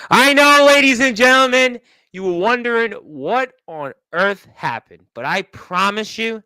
I know, ladies and gentlemen, you were wondering what on earth happened, but I promise you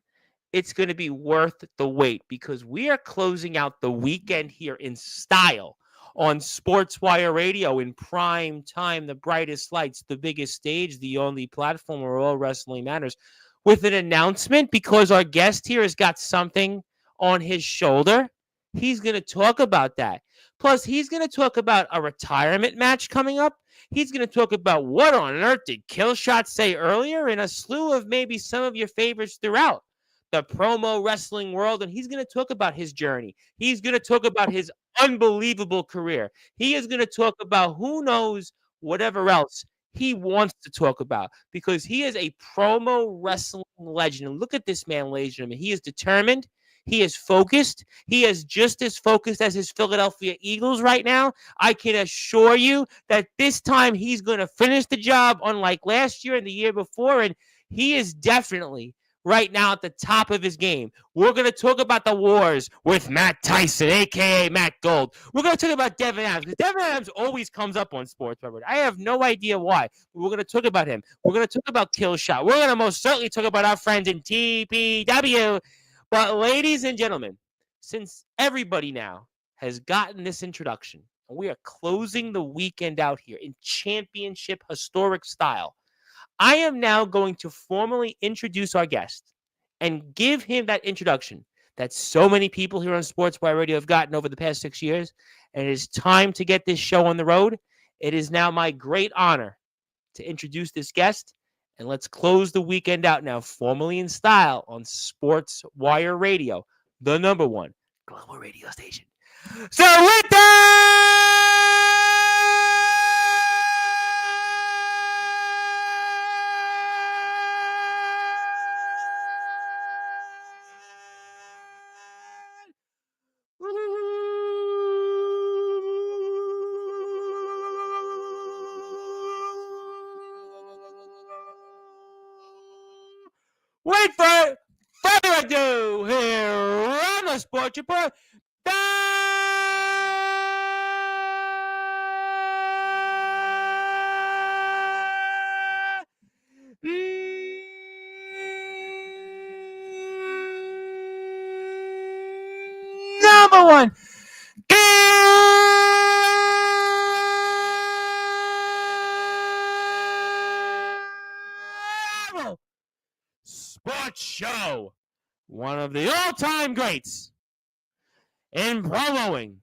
it's going to be worth the wait because we are closing out the weekend here in style on Sportswire Radio in prime time, the brightest lights, the biggest stage, the only platform where all wrestling matters, with an announcement because our guest here has got something on his shoulder. He's going to talk about that. Plus, he's going to talk about a retirement match coming up. He's going to talk about what on earth did Killshot say earlier and a slew of maybe some of your favorites throughout the promo wrestling world. And he's going to talk about his journey. He's going to talk about his unbelievable career. He is going to talk about who knows whatever else he wants to talk about because he is a promo wrestling legend. And look at this man, ladies and gentlemen. He is determined. He is focused. He is just as focused as his Philadelphia Eagles right now. I can assure you that this time he's going to finish the job, unlike last year and the year before. And he is definitely right now at the top of his game. We're going to talk about the wars with Matt Tyson, a.k.a. Matt Gold. We're going to talk about Devin Adams because Devin Adams always comes up on Sports Record. I have no idea why, but we're going to talk about him. We're going to talk about Killshot. We're going to most certainly talk about our friends in TPW. But ladies and gentlemen, since everybody now has gotten this introduction, and we are closing the weekend out here in championship historic style, I am now going to formally introduce our guest and give him that introduction that so many people here on Sportswire Radio have gotten over the past 6 years. And it is time to get this show on the road. It is now my great honor to introduce this guest. And let's close the weekend out now, formally in style, on Sportswire Radio, the number one global radio station. So with wait for further ado here on the Sports Report. Number one. Sports show. One of the all-time greats in promoing.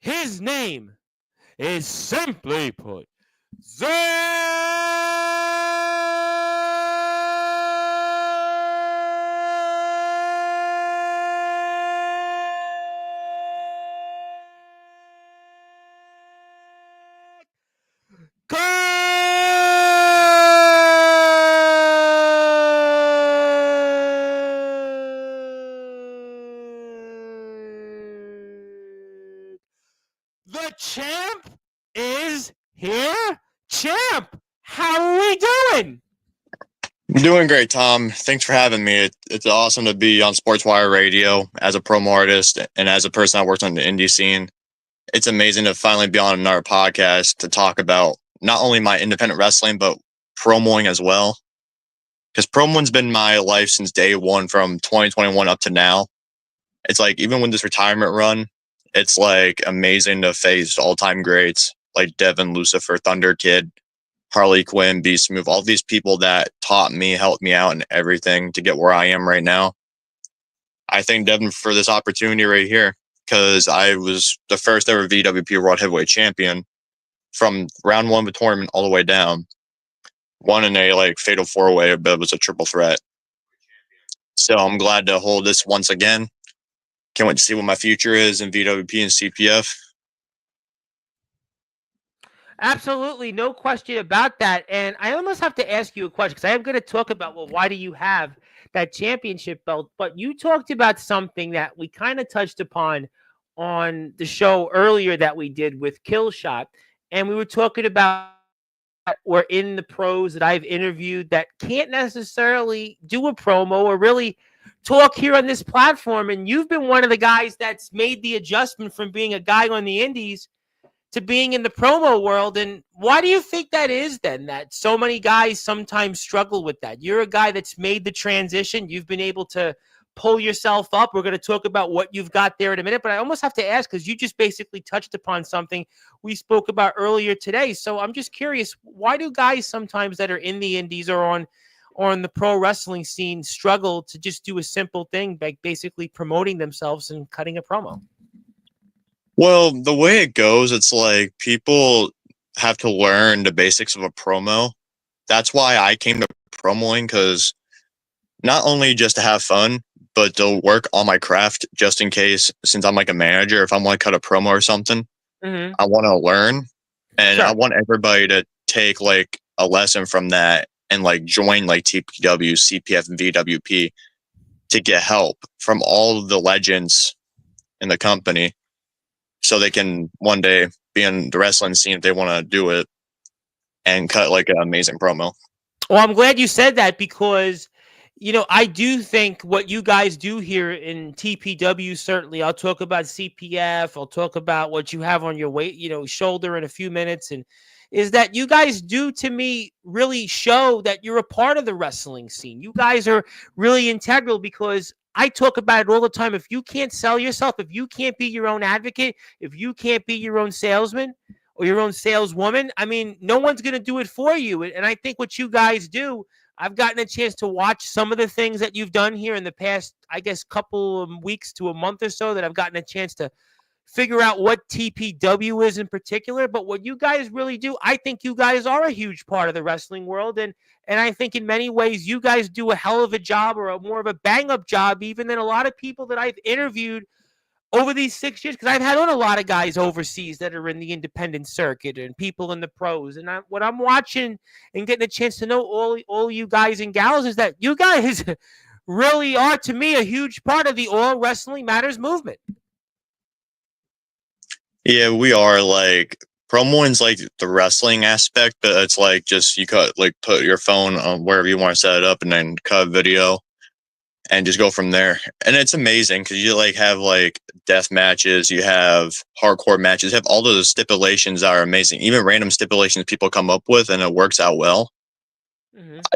His name is simply put, the champ is here. Champ, how are we doing? Doing great, Tom. Thanks for having me. It's awesome to be on Sportswire Radio as a promo artist and as a person that works on the indie scene. It's amazing to finally be on another podcast to talk about not only my independent wrestling, but promoing as well. Because promoing's been my life since day one from 2021 up to now. It's like, even with this retirement run, it's like amazing to face all-time greats like Devin, Lucifer, Thunder Kid, Harley Quinn, Beast Move, all these people that taught me, helped me out and everything to get where I am right now. I thank Devin for this opportunity right here because I was the first ever VWP World Heavyweight Champion from round one of the tournament all the way down. Won in a fatal four-way, but it was a triple threat. So I'm glad to hold this once again. Can't wait to see what my future is in VWP and CPF. Absolutely, no question about that. And I almost have to ask you a question because I am going to talk about, well, why do you have that championship belt? But you talked about something that we kind of touched upon on the show earlier that we did with Killshot. And we were talking about or in the pros that I've interviewed that can't necessarily do a promo or really talk here on this platform. And you've been one of the guys that's made the adjustment from being a guy on the indies to being in the promo world. And why do you think that is then, that so many guys sometimes struggle with that? You're a guy that's made the transition. You've been able to pull yourself up. We're going to talk about what you've got there in a minute, but I almost have to ask, because you just basically touched upon something we spoke about earlier today. So I'm just curious, why do guys sometimes that are in the indies or on the pro wrestling scene struggle to just do a simple thing, like basically promoting themselves and cutting a promo? Well, the way it goes, it's like people have to learn the basics of a promo. That's why I came to promoing, because not only just to have fun, but to work on my craft just in case, since I'm like a manager, if I want to cut a promo or something, I want to learn. And I want everybody to take like a lesson from that and like join like TPW, CPF, and VWP to get help from all of the legends in the company, so they can one day be in the wrestling scene if they want to do it and cut like an amazing promo. Well, I'm glad you said that, because, you know, I do think what you guys do here in TPW, certainly, I'll talk about CPF, I'll talk about what you have on your weight, shoulder in a few minutes, and is that you guys do, to me, really show that you're a part of the wrestling scene. You guys are really integral, because I talk about it all the time. If you can't sell yourself, if you can't be your own advocate, if you can't be your own salesman or your own saleswoman, I mean, no one's going to do it for you. And I think what you guys do, I've gotten a chance to watch some of the things that you've done here in the past, I guess, couple of weeks to a month or so, that I've gotten a chance to figure out what TPW is in particular. But what you guys really do, I think you guys are a huge part of the wrestling world. And I think in many ways you guys do a hell of a job, or a more of a bang-up job even than a lot of people that I've interviewed over these 6 years, because I've had on a lot of guys overseas that are in the independent circuit and people in the pros. And what I'm watching and getting a chance to know all you guys and gals is that you guys really are, to me, a huge part of the All Wrestling Matters movement. Yeah, we are. Like, promoing's like the wrestling aspect, but it's like just you put your phone on wherever you want to set it up and then cut a video and just go from there. And it's amazing because you like have like death matches, you have hardcore matches, you have all those stipulations that are amazing, even random stipulations people come up with, and it works out well.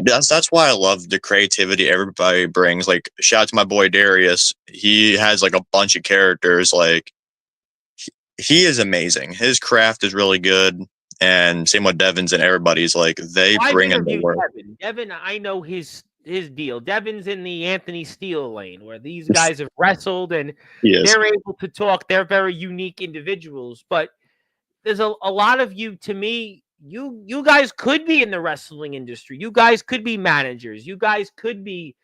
That's why I love the creativity everybody brings. Like, shout out to my boy Darius. He has like a bunch of characters. Like, he is amazing. His craft is really good. And same with Devin's and everybody's. Like, they bring in the work. Devin, I know his deal. Devin's in the Anthony Steele lane, where these guys have wrestled and they're able to talk. They're very unique individuals. But there's a lot of you, to me, you guys could be in the wrestling industry. You guys could be managers. You guys could be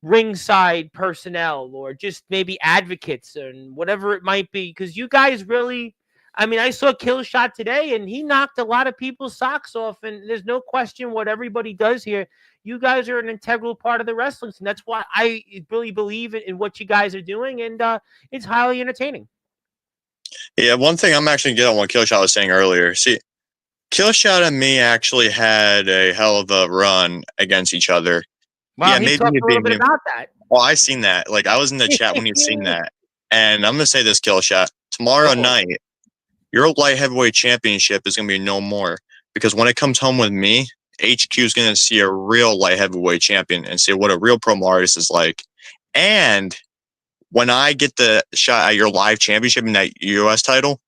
ringside personnel, or just maybe advocates and whatever it might be, because you guys really, I mean, I saw Killshot today and he knocked a lot of people's socks off, and there's no question what everybody does here. You guys are an integral part of the wrestling scene. That's why I really believe in what you guys are doing, and it's highly entertaining. Yeah, one thing I'm actually getting on what Killshot was saying earlier. See, Killshot and me actually had a hell of a run against each other. Well, yeah, maybe talked a little bit about that. Well, I seen that. Like, I was in the chat when you seen that. And I'm going to say this, Killshot. Tomorrow night, your light heavyweight championship is going to be no more. Because when it comes home with me, HQ is going to see a real light heavyweight champion and see what a real promo artist is like. And when I get the shot at your live championship in that US title,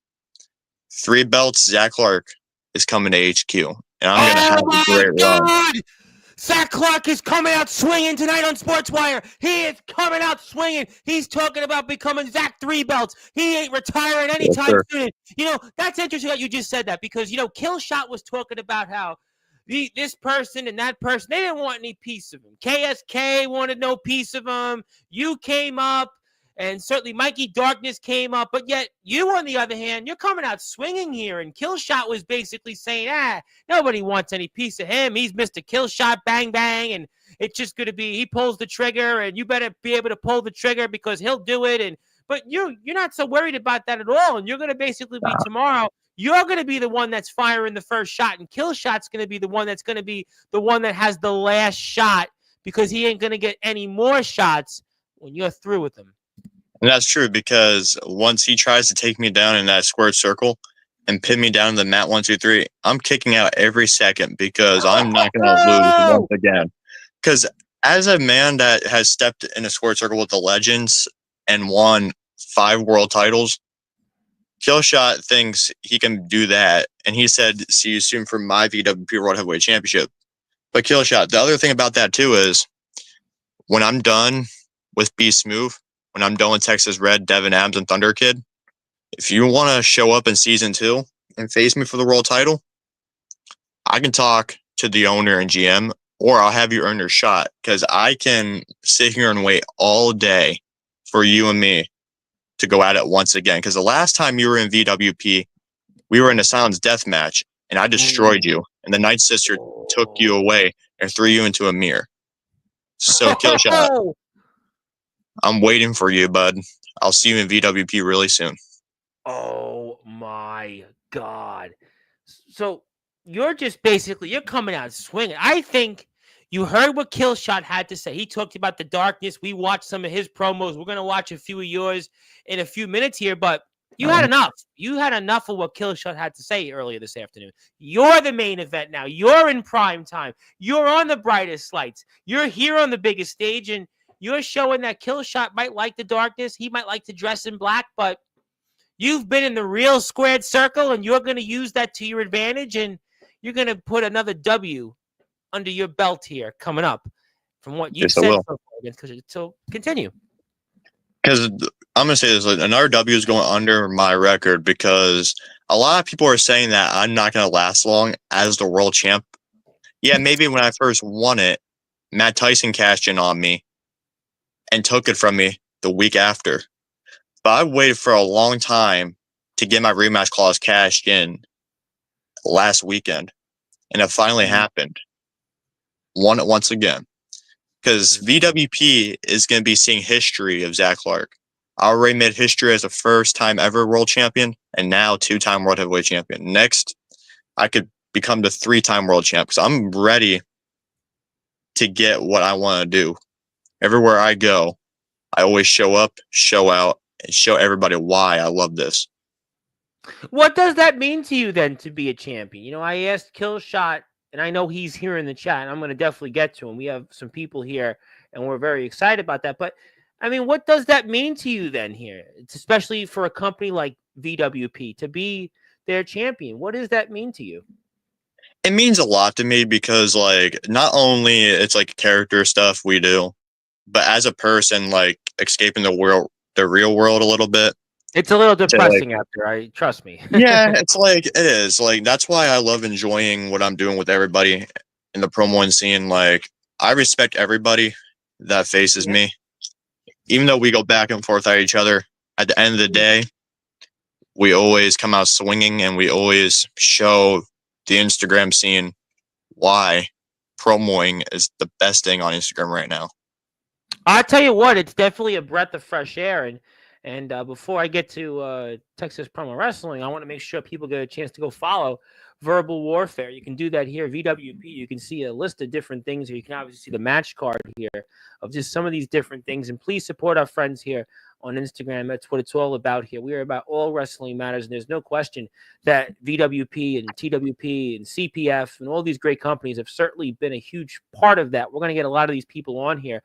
3 belts, Zach Clark is coming to HQ. And I'm going to have a great run. Zach Clark is coming out swinging tonight on Sportswire. He is coming out swinging. He's talking about becoming Zach 3 belts. He ain't retiring anytime soon. You know, that's interesting that you just said that, because, you know, Killshot was talking about how this person and that person, they didn't want any piece of him. KSK wanted no piece of him. You came up. And certainly Mikey Darkness came up. But yet you, on the other hand, you're coming out swinging here. And Killshot was basically saying, nobody wants any piece of him. He's Mr. Killshot, bang, bang. And it's just going to be, he pulls the trigger, and you better be able to pull the trigger because he'll do it. But you're not so worried about that at all. And you're going to basically be tomorrow, you're going to be the one that's firing the first shot. And Killshot's going to be the one that's going to be the one that has the last shot, because he ain't going to get any more shots when you're through with him. And that's true, because once he tries to take me down in that squared circle, and pin me down to the mat 1, 2, 3, I'm kicking out every second because I'm not going to lose once again. Because as a man that has stepped in a squared circle with the legends and won 5 world titles, Killshot thinks he can do that. And he said, see you soon for my VWP World Heavyweight Championship. But Killshot, the other thing about that too is when I'm done with Beast Move, when I'm done with Texas Red, Devin Adams, and Thunder Kid, if you want to show up in season 2 and face me for the world title, I can talk to the owner and GM, or I'll have you earn your shot because I can sit here and wait all day for you and me to go at it once again. Because the last time you were in VWP, we were in a Silence Death match, and I destroyed you, and the Night Sister took you away and threw you into a mirror. So, Killshot, I'm waiting for you, bud. I'll see you in VWP really soon. Oh my God. So you're just basically, you're coming out swinging. I think you heard what Killshot had to say. He talked about the darkness. We watched some of his promos. We're going to watch a few of yours in a few minutes here, but you had enough. You had enough of what Killshot had to say earlier this afternoon. You're the main event now. You're in prime time. You're on the brightest lights. You're here on the biggest stage, and you're showing that Killshot might like the darkness. He might like to dress in black, but you've been in the real squared circle, and you're going to use that to your advantage, and you're going to put another W under your belt here coming up from what you've said so far. So continue. Because I'm going to say this, another W is going under my record because a lot of people are saying that I'm not going to last long as the world champ. Yeah, maybe when I first won it, Matt Tyson cashed in on me and took it from me the week after. But I waited for a long time to get my rematch clause cashed in last weekend. And it finally happened. Won it once again. Because VWP is going to be seeing history of Zach Clark. I already made history as a first-time ever world champion, and now 2-time world heavyweight champion. Next, I could become the 3-time world champ because I'm ready to get what I want to do. Everywhere I go, I always show up, show out, and show everybody why I love this. What does that mean to you then to be a champion? You know, I asked Killshot, and I know he's here in the chat, and I'm going to definitely get to him. We have some people here, and we're very excited about that. But, I mean, what does that mean to you then here? It's especially for a company like VWP to be their champion. What does that mean to you? It means a lot to me because, like, not only it's like character stuff we do, but as a person, like, escaping the real world a little bit. It's a little depressing out there. Trust me. Yeah, it's like, it is. Like, that's why I love enjoying what I'm doing with everybody in the promo scene. Like, I respect everybody that faces me. Even though we go back and forth at each other, at the end of the day, we always come out swinging and we always show the Instagram scene why promoing is the best thing on Instagram right now. I'll tell you what, it's definitely a breath of fresh air. And before I get to Texas Promo Wrestling, I want to make sure people get a chance to go follow Verbal Warfare. You can do that here, VWP. You can see a list of different things, or you can obviously see the match card here of just some of these different things. And please support our friends here on Instagram. That's what it's all about here. We are about all wrestling matters, and there's no question that VWP and TWP and CPF and all these great companies have certainly been a huge part of that. We're going to get a lot of these people on here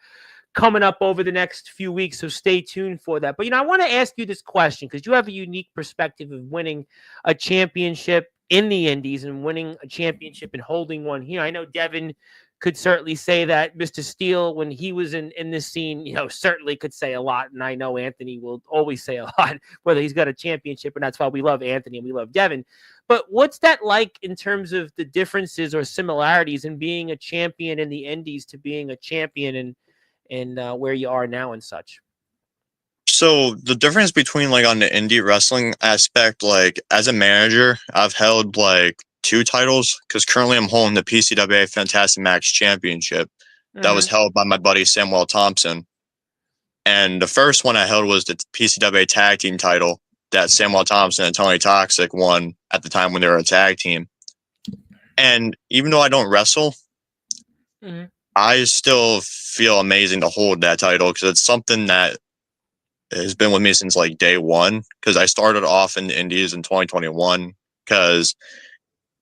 coming up over the next few weeks, so stay tuned for that. But, you know, I want to ask you this question because you have a unique perspective of winning a championship in the Indies and winning a championship and holding one here. I know Devin could certainly say that. Mr. Steele, when he was in this scene, you know, certainly could say a lot. And I know Anthony will always say a lot, whether he's got a championship or not. That's why we love Anthony and we love Devin. But what's that like in terms of the differences or similarities in being a champion in the Indies to being a champion and where you are now and such? So the difference between, like, on the indie wrestling aspect, like, as a manager, I've held like 2 titles because currently I'm holding the PCWA Fantastic Match Championship that was held by my buddy Samuel Thompson. And the first one I held was the PCWA Tag Team title that Samuel Thompson and Tony Toxic won at the time when they were a tag team. And even though I don't wrestle, I still feel amazing to hold that title because it's something that has been with me since like day one. Because I started off in the Indies in 2021 because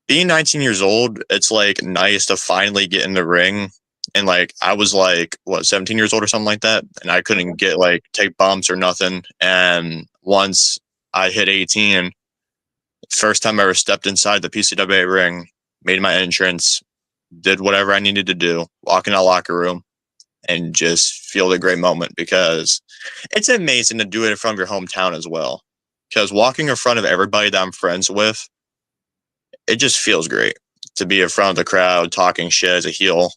being 19 years old, it's like nice to finally get in the ring. And like I was like 17 years old or something like that, and I couldn't get like take bumps or nothing. And once I hit 18, first time I ever stepped inside the PCWA ring, made my entrance, did whatever I needed to do, walk in that locker room, and just feel the great moment, because it's amazing to do it in front of your hometown as well. Because walking in front of everybody that I'm friends with, it just feels great to be in front of the crowd talking shit as a heel.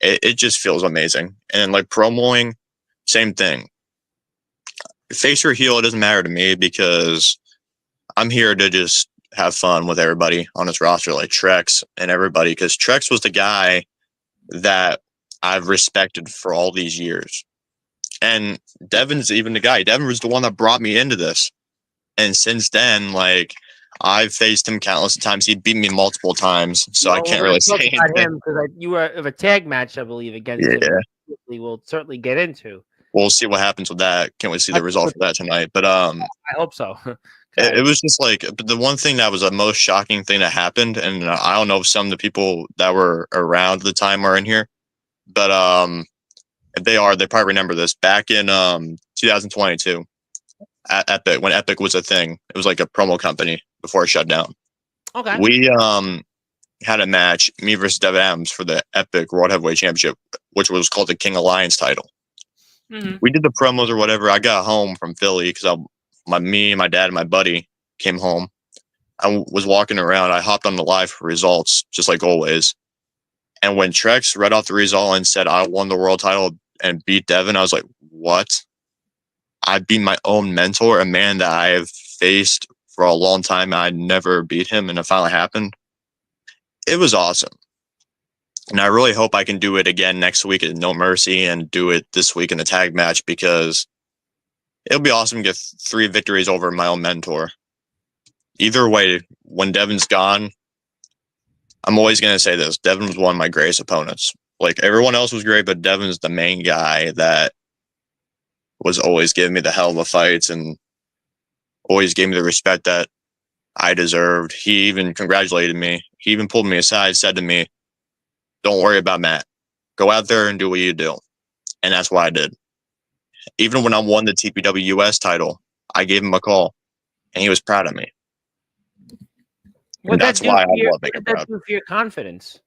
It just feels amazing. And like promoing, same thing. Face or heel, it doesn't matter to me, because I'm here to just have fun with everybody on this roster, like Trex and everybody, because Trex was the guy that I've respected for all these years. And Devin's even the guy. Devin was the one that brought me into this. And since then, like, I've faced him countless times. He beat me multiple times, so I can't really say anything. Because you were of a tag match, I believe, against him. We'll certainly get into. We'll see what happens with that. Can't wait to see the result for that tonight. But I hope so. it was just like, but the one thing that was the most shocking thing that happened, and I don't know if some of the people that were around at the time are in here, but if they are, they probably remember this. Back in 2022, at Epic, when Epic was a thing, it was like a promo company before it shut down. Okay. We had a match, me versus Devin Adams, for the Epic World Heavyweight Championship, which was called the King Alliance title. Mm-hmm. We did the promos or whatever. I got home from Philly because me, my dad, and my buddy came home. I was walking around. I hopped on the live for results, just like always. And when Trex read off the result and said, I won the world title and beat Devin, I was like, what? I beat my own mentor, a man that I have faced for a long time. I never beat him, and it finally happened. It was awesome. And I really hope I can do it again next week at No Mercy and do it this week in the tag match, because it'll be awesome to get 3 victories over my own mentor. Either way, when Devin's gone, I'm always going to say this. Devin was one of my greatest opponents. Like, everyone else was great, but Devin's the main guy that was always giving me the hell of the fights and always gave me the respect that I deserved. He even congratulated me. He even pulled me aside, said to me, don't worry about Matt. Go out there and do what you do. And that's what I did. Even when I won the TPW US title, I gave him a call, and he was proud of me. And that's why I love making him proud. What did that do for your confidence?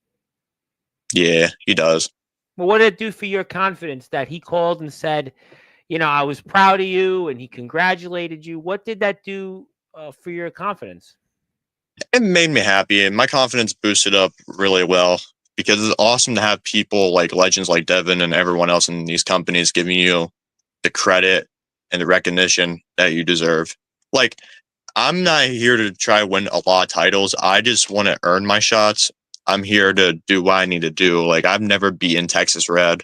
Yeah, he does. Well, what did it do for your confidence that he called and said, I was proud of you, and he congratulated you? What did that do for your confidence? It made me happy, and my confidence boosted up really well, because it's awesome to have people like legends like Devin and everyone else in these companies giving you the credit and the recognition that you deserve. Like, I'm not here to try to win a lot of titles. I just want to earn my shots. I'm here to do what I need to do. Like, I've never beaten Texas Red,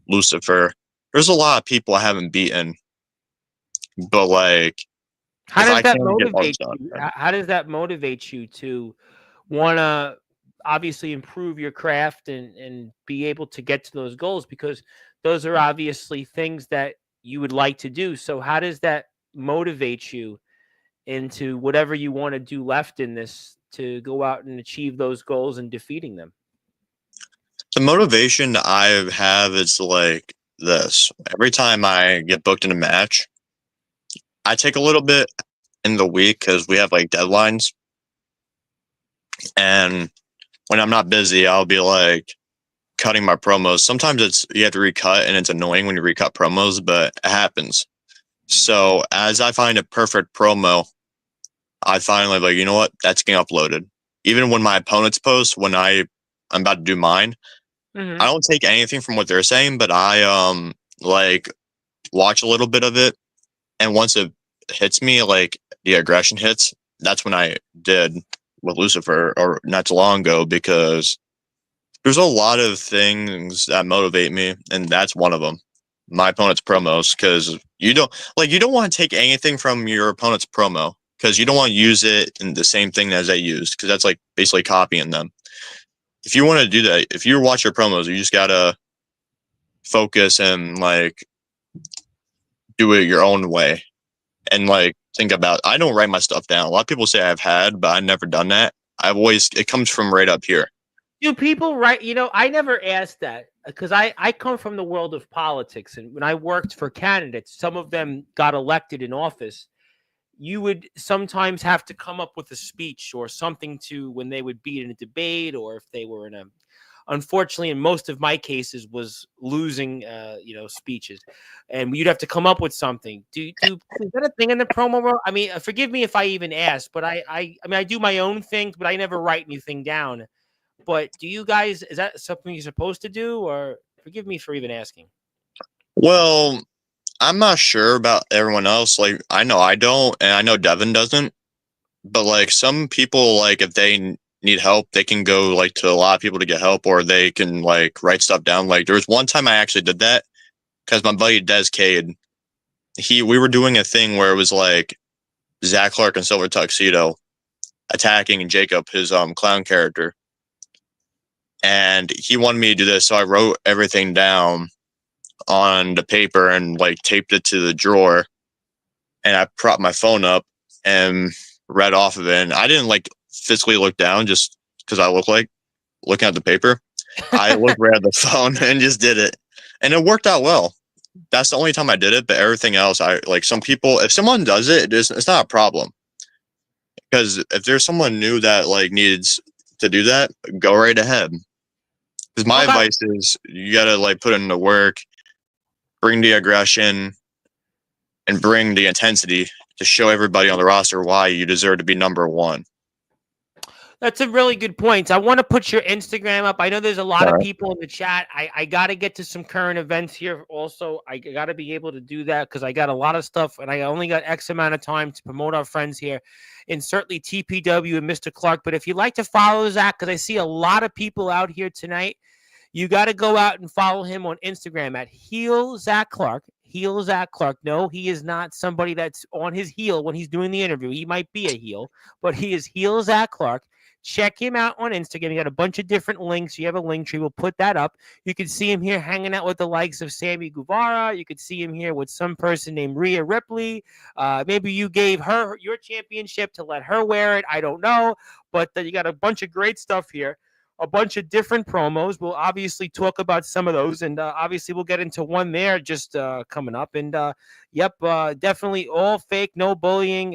Lucifer. There's a lot of people I haven't beaten, but like, how does that motivate you? How does that motivate you to want to obviously improve your craft and be able to get to those goals? Because those are obviously things that you would like to do. So how does that motivate you into whatever you want to do left in this to go out and achieve those goals and defeating them? The motivation I have is like this. Every time I get booked in a match, I take a little bit in the week because we have like deadlines. And when I'm not busy, I'll be like cutting my promos. Sometimes you have to recut, and it's annoying when you recut promos, but it happens. So as I find a perfect promo, I finally like, you know what? That's getting uploaded. Even when my opponents post, when I'm about to do mine, I don't take anything from what they're saying, but I like watch a little bit of it, and once it hits me, like the aggression hits, that's when I did with Lucifer or not too long ago, because there's a lot of things that motivate me, and that's one of them. My opponent's promos, because you don't want to take anything from your opponent's promo, because you don't want to use it in the same thing as they used, because that's like basically copying them. If you want to do that, if you watch your promos, you just gotta focus and like do it your own way. and like think about. I don't write my stuff down. A lot of people say I've had, but I've never done that. It comes from right up here. Do people write? I never asked that because I come from the world of politics, and when I worked for candidates, some of them got elected in office. You would sometimes have to come up with a speech or something to when they would be in a debate, or if they were in a, unfortunately, in most of my cases, was losing, speeches, and you'd have to come up with something. Is that a thing in the promo world? I mean, forgive me if I even ask, but I mean, I do my own things, but I never write anything down. But do you guys? Is that something you're supposed to do, or forgive me for even asking? Well, I'm not sure about everyone else. Like, I know I don't, and I know Devin doesn't. But like some people, like if they need help, they can go like to a lot of people to get help, or they can like write stuff down. Like there was one time I actually did that because my buddy Des Cade, we were doing a thing where it was like Zach Clark in Silver Tuxedo attacking Jacob, his clown character, and he wanted me to do this, so I wrote everything down on the paper and like taped it to the drawer, and I propped my phone up and read off of it. And I didn't like physically look down just because I look like looking at the paper. I looked right at the phone and just did it, and it worked out well. That's the only time I did it, but everything else, I like some people. If someone does it, it's not a problem, because if there's someone new that like needs to do that, go right ahead. Because my advice is you gotta like put in the work, bring the aggression, and bring the intensity to show everybody on the roster why you deserve to be number one. That's a really good point. I want to put your Instagram up. I know there's a lot of people in the chat. I got to get to some current events here. Also, I got to be able to do that because I got a lot of stuff and I only got X amount of time to promote our friends here, and certainly TPW and Mr. Clark. But if you'd like to follow Zach, because I see a lot of people out here tonight, you got to go out and follow him on Instagram at Heel Zach Clark. Heel Zach Clark. No, he is not somebody that's on his heel when he's doing the interview. He might be a heel, but he is Heel Zach Clark. Check him out on Instagram. He got a bunch of different links. You have a link tree. We'll put that up. You can see him here hanging out with the likes of Sammy Guevara. You could see him here with some person named Rhea Ripley. Maybe you gave her your championship to let her wear it. I don't know. But you got a bunch of great stuff here. A bunch of different promos. We'll obviously talk about some of those, and obviously we'll get into one there just coming up. And definitely all fake, no bullying.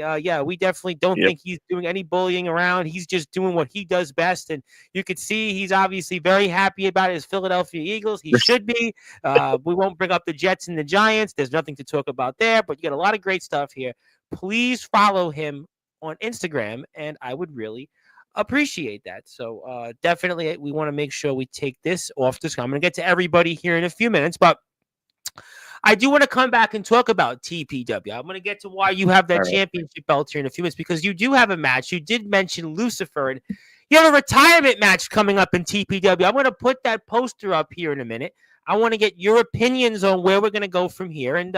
We definitely don't think he's doing any bullying around. He's just doing what he does best, and you could see he's obviously very happy about his Philadelphia Eagles. He should be. We won't bring up the Jets and the Giants. There's nothing to talk about there, but you got a lot of great stuff here. Please follow him on Instagram, and I would really appreciate that. So definitely we want to make sure we take this off the screen. I'm going to get to everybody here in a few minutes, but I do want to come back and talk about TPW. I'm going to get to why you have that championship belt here in a few minutes, because you do have a match. You did mention Lucifer, and you have a retirement match coming up in TPW. I'm going to put that poster up here in a minute. I want to get your opinions on where we're going to go from here. And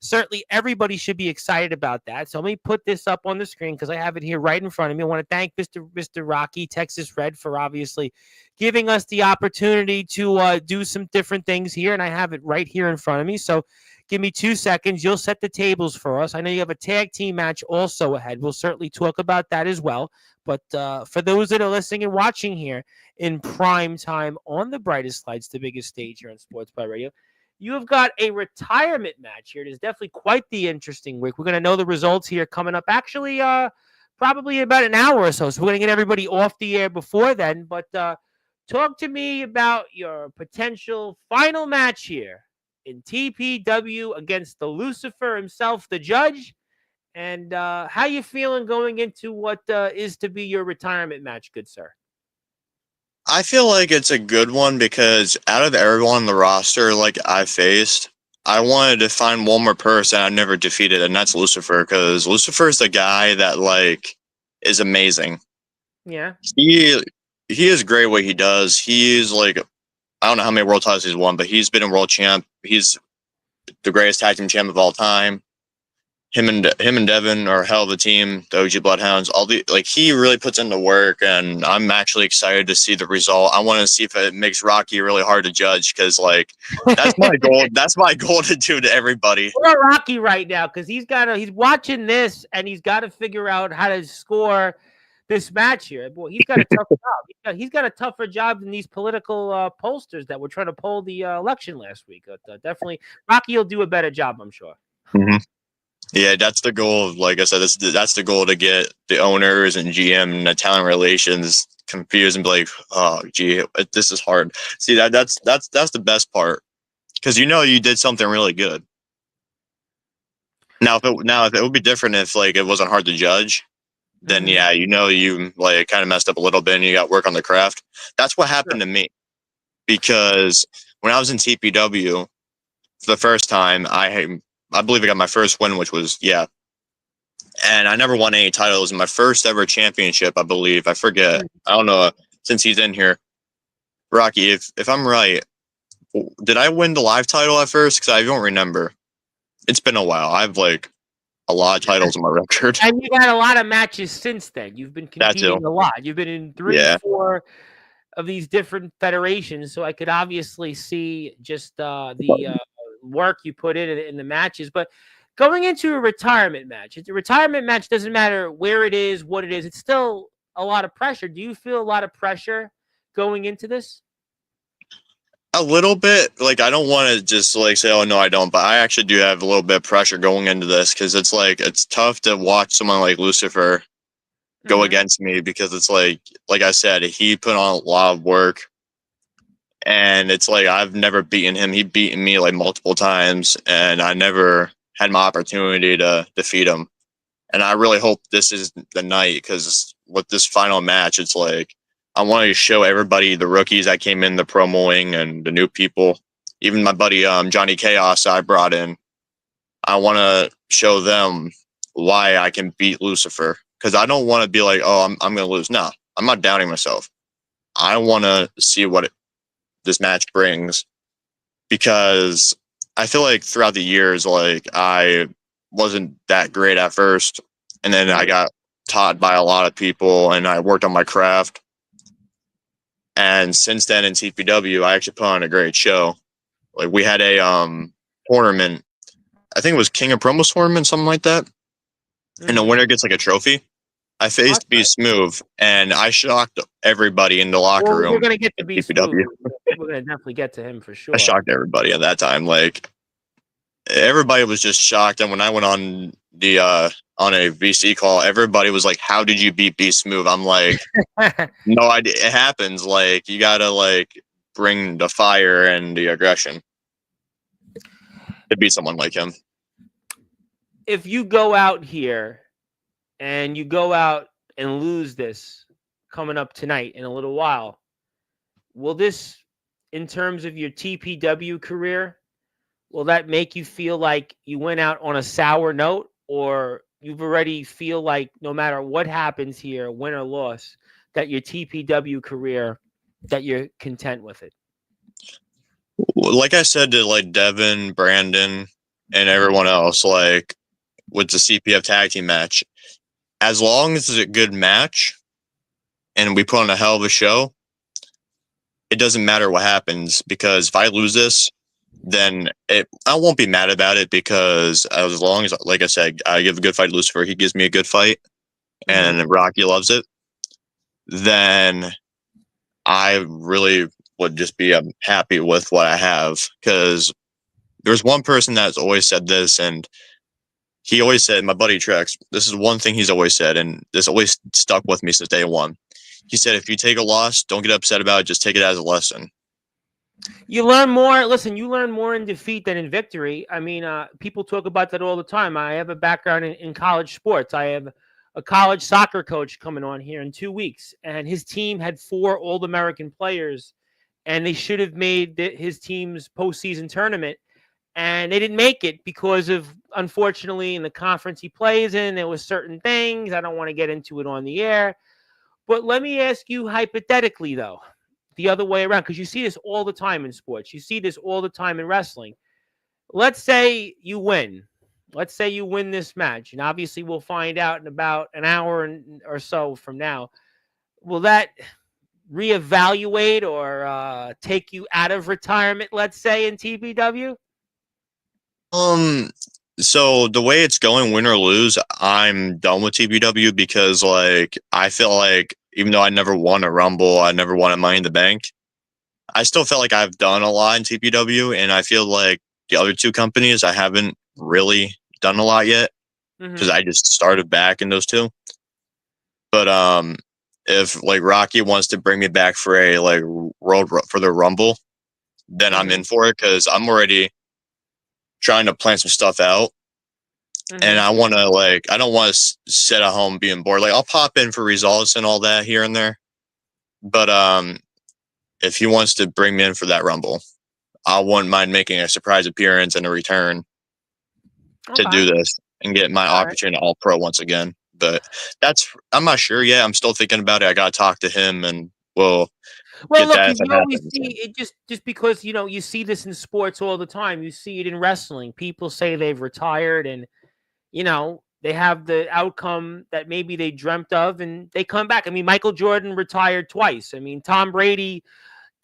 certainly everybody should be excited about that. So let me put this up on the screen because I have it here right in front of me. I want to thank Mr. Rocky, Texas Red, for obviously giving us the opportunity to do some different things here. And I have it right here in front of me. So give me 2 seconds. You'll set the tables for us. I know you have a tag team match also ahead. We'll certainly talk about that as well. But for those that are listening and watching here in prime time on the brightest lights, the biggest stage here on Sportzwire Radio, you have got a retirement match here. It is definitely quite the interesting week. We're going to know the results here coming up actually probably about an hour or so. So we're going to get everybody off the air before then. But talk to me about your potential final match here in TPW against the Lucifer himself, the judge. And how you feeling going into what is to be your retirement match, good sir? I feel like it's a good one because out of everyone on the roster, like I faced, I wanted to find one more person I've never defeated, and that's Lucifer, because Lucifer is the guy that like is amazing. Yeah. He is great what he does. He is like, I don't know how many world titles he's won, but he's been a world champ. He's the greatest tag team champ of all time. him and Devin are a hell of a team. The OG Bloodhounds, he really puts in the work, and I'm actually excited to see the result. I want to see if it makes Rocky really hard to judge because that's my goal. That's my goal to do to everybody. We're Rocky right now because he's watching this and he's got to figure out how to score this match here. Boy, he's got a tough job. He's got a tougher job than these political pollsters that were trying to poll the election last week. Definitely, Rocky will do a better job, I'm sure. Mm-hmm. Yeah, that's the goal. Like I said, that's the goal, to get the owners and GM and the talent relations confused and be like, oh, gee, this is hard. See, that's the best part, because you did something really good. Now, if it would be different if it wasn't hard to judge, then yeah, you kind of messed up a little bit and you got work on the craft. That's what happened to me, because when I was in TPW for the first time, I believe I got my first win, which was, and I never won any titles. In my first ever championship, I believe, I forget, I don't know, since he's in here, Rocky, if I'm right, did I win the live title at first? Because I don't remember. It's been a while. I have a lot of titles on my record. And you've had a lot of matches since then. You've been competing a lot. You've been in 4 of these different federations, so I could obviously see just the work you put in the matches. But going into a retirement match, doesn't matter where it is, what it is. It's still a lot of pressure. Do you feel a lot of pressure going into this? A little bit. I don't want to just say, oh no, I don't, but I actually do have a little bit of pressure going into this, because it's tough to watch someone like Lucifer go against me, because it's like I said, he put on a lot of work, and it's I've never beaten him. He beaten me multiple times, and I never had my opportunity to defeat him. And I really hope this is the night, because with this final match, it's I want to show everybody, the rookies that came in the promoing and the new people, even my buddy Johnny Chaos I brought in. I want to show them why I can beat Lucifer, because I don't want to be oh, I'm going to lose. No, I'm not doubting myself. I want to see what this match brings, because I feel throughout the years, I wasn't that great at first, and then I got taught by a lot of people, and I worked on my craft. And since then in TPW, I actually put on a great show. We had a tournament. I think it was King of Promos tournament, something like that. And the winner gets a trophy. I faced B Smooth, and I shocked everybody in the locker room. We're gonna get to B Smooth. We're gonna definitely get to him for sure. I shocked everybody at that time. Everybody was just shocked. And when I went on the on a VC call, everybody was like, "How did you beat B Smooth?" I'm like, "No idea. It happens. You gotta bring the fire and the aggression to beat someone like him." If you go out here and you go out and lose this coming up tonight in a little while, will this, in terms of your TPW career, will that make you feel like you went out on a sour note, or you've already feel like no matter what happens here, win or loss, that your TPW career, that you're content with it? Like I said to Devin, Brandon, and everyone else, with the CPF tag team match, as long as it's a good match and we put on a hell of a show, it doesn't matter what happens, because if I lose this, then I won't be mad about it, because as long as, like I said, I give a good fight to Lucifer, he gives me a good fight, and Rocky loves it, then I really would just be happy with what I have. Because there's one person that's always said this, and he always said, my buddy Trex, this is one thing he's always said, and this always stuck with me since day one. He said, if you take a loss, don't get upset about it, just take it as a lesson. You learn more. Listen, you learn more in defeat than in victory. I mean, people talk about that all the time. I have a background in college sports. I have a college soccer coach coming on here in 2 weeks, and his team had 4 All-American players, and they should have made his team's postseason tournament, and they didn't make it because of, unfortunately, in the conference he plays in, there was certain things. I don't want to get into it on the air, but let me ask you hypothetically, though, the other way around, because you see this all the time in sports. You see this all the time in wrestling. Let's say you win. let's say you win this match, and obviously we'll find out in about an hour or so from now. Will that reevaluate or take you out of retirement, let's say, in TBW? Um, so the way it's going, win or lose, I'm done with TBW because like I feel like even though I never won a Rumble, I never won a Money in the Bank. I still felt like I've done a lot in TPW, and I feel like the other two companies I haven't really done a lot yet because Mm-hmm. I just started back in those two. But if like Rocky wants to bring me back for a like for the Rumble, then I'm Mm-hmm. in for it because I'm already trying to plan some stuff out, and Mm-hmm. I want to I don't want to sit at home being bored. Like I'll pop in for results and all that here and there, but if he wants to bring me in for that Rumble, I wouldn't mind making a surprise appearance and a return to Okay. do this and get my All right. opportunity All Pro once again. But I'm not sure yet. I'm still thinking about it. I got to talk to him and we'll Well, get look, that if because it you always happens. see it just because you see this in sports all the time. You see it in wrestling. People say they've retired, and they have the outcome that maybe they dreamt of, and they come back. I mean, Michael Jordan retired twice. I mean, Tom Brady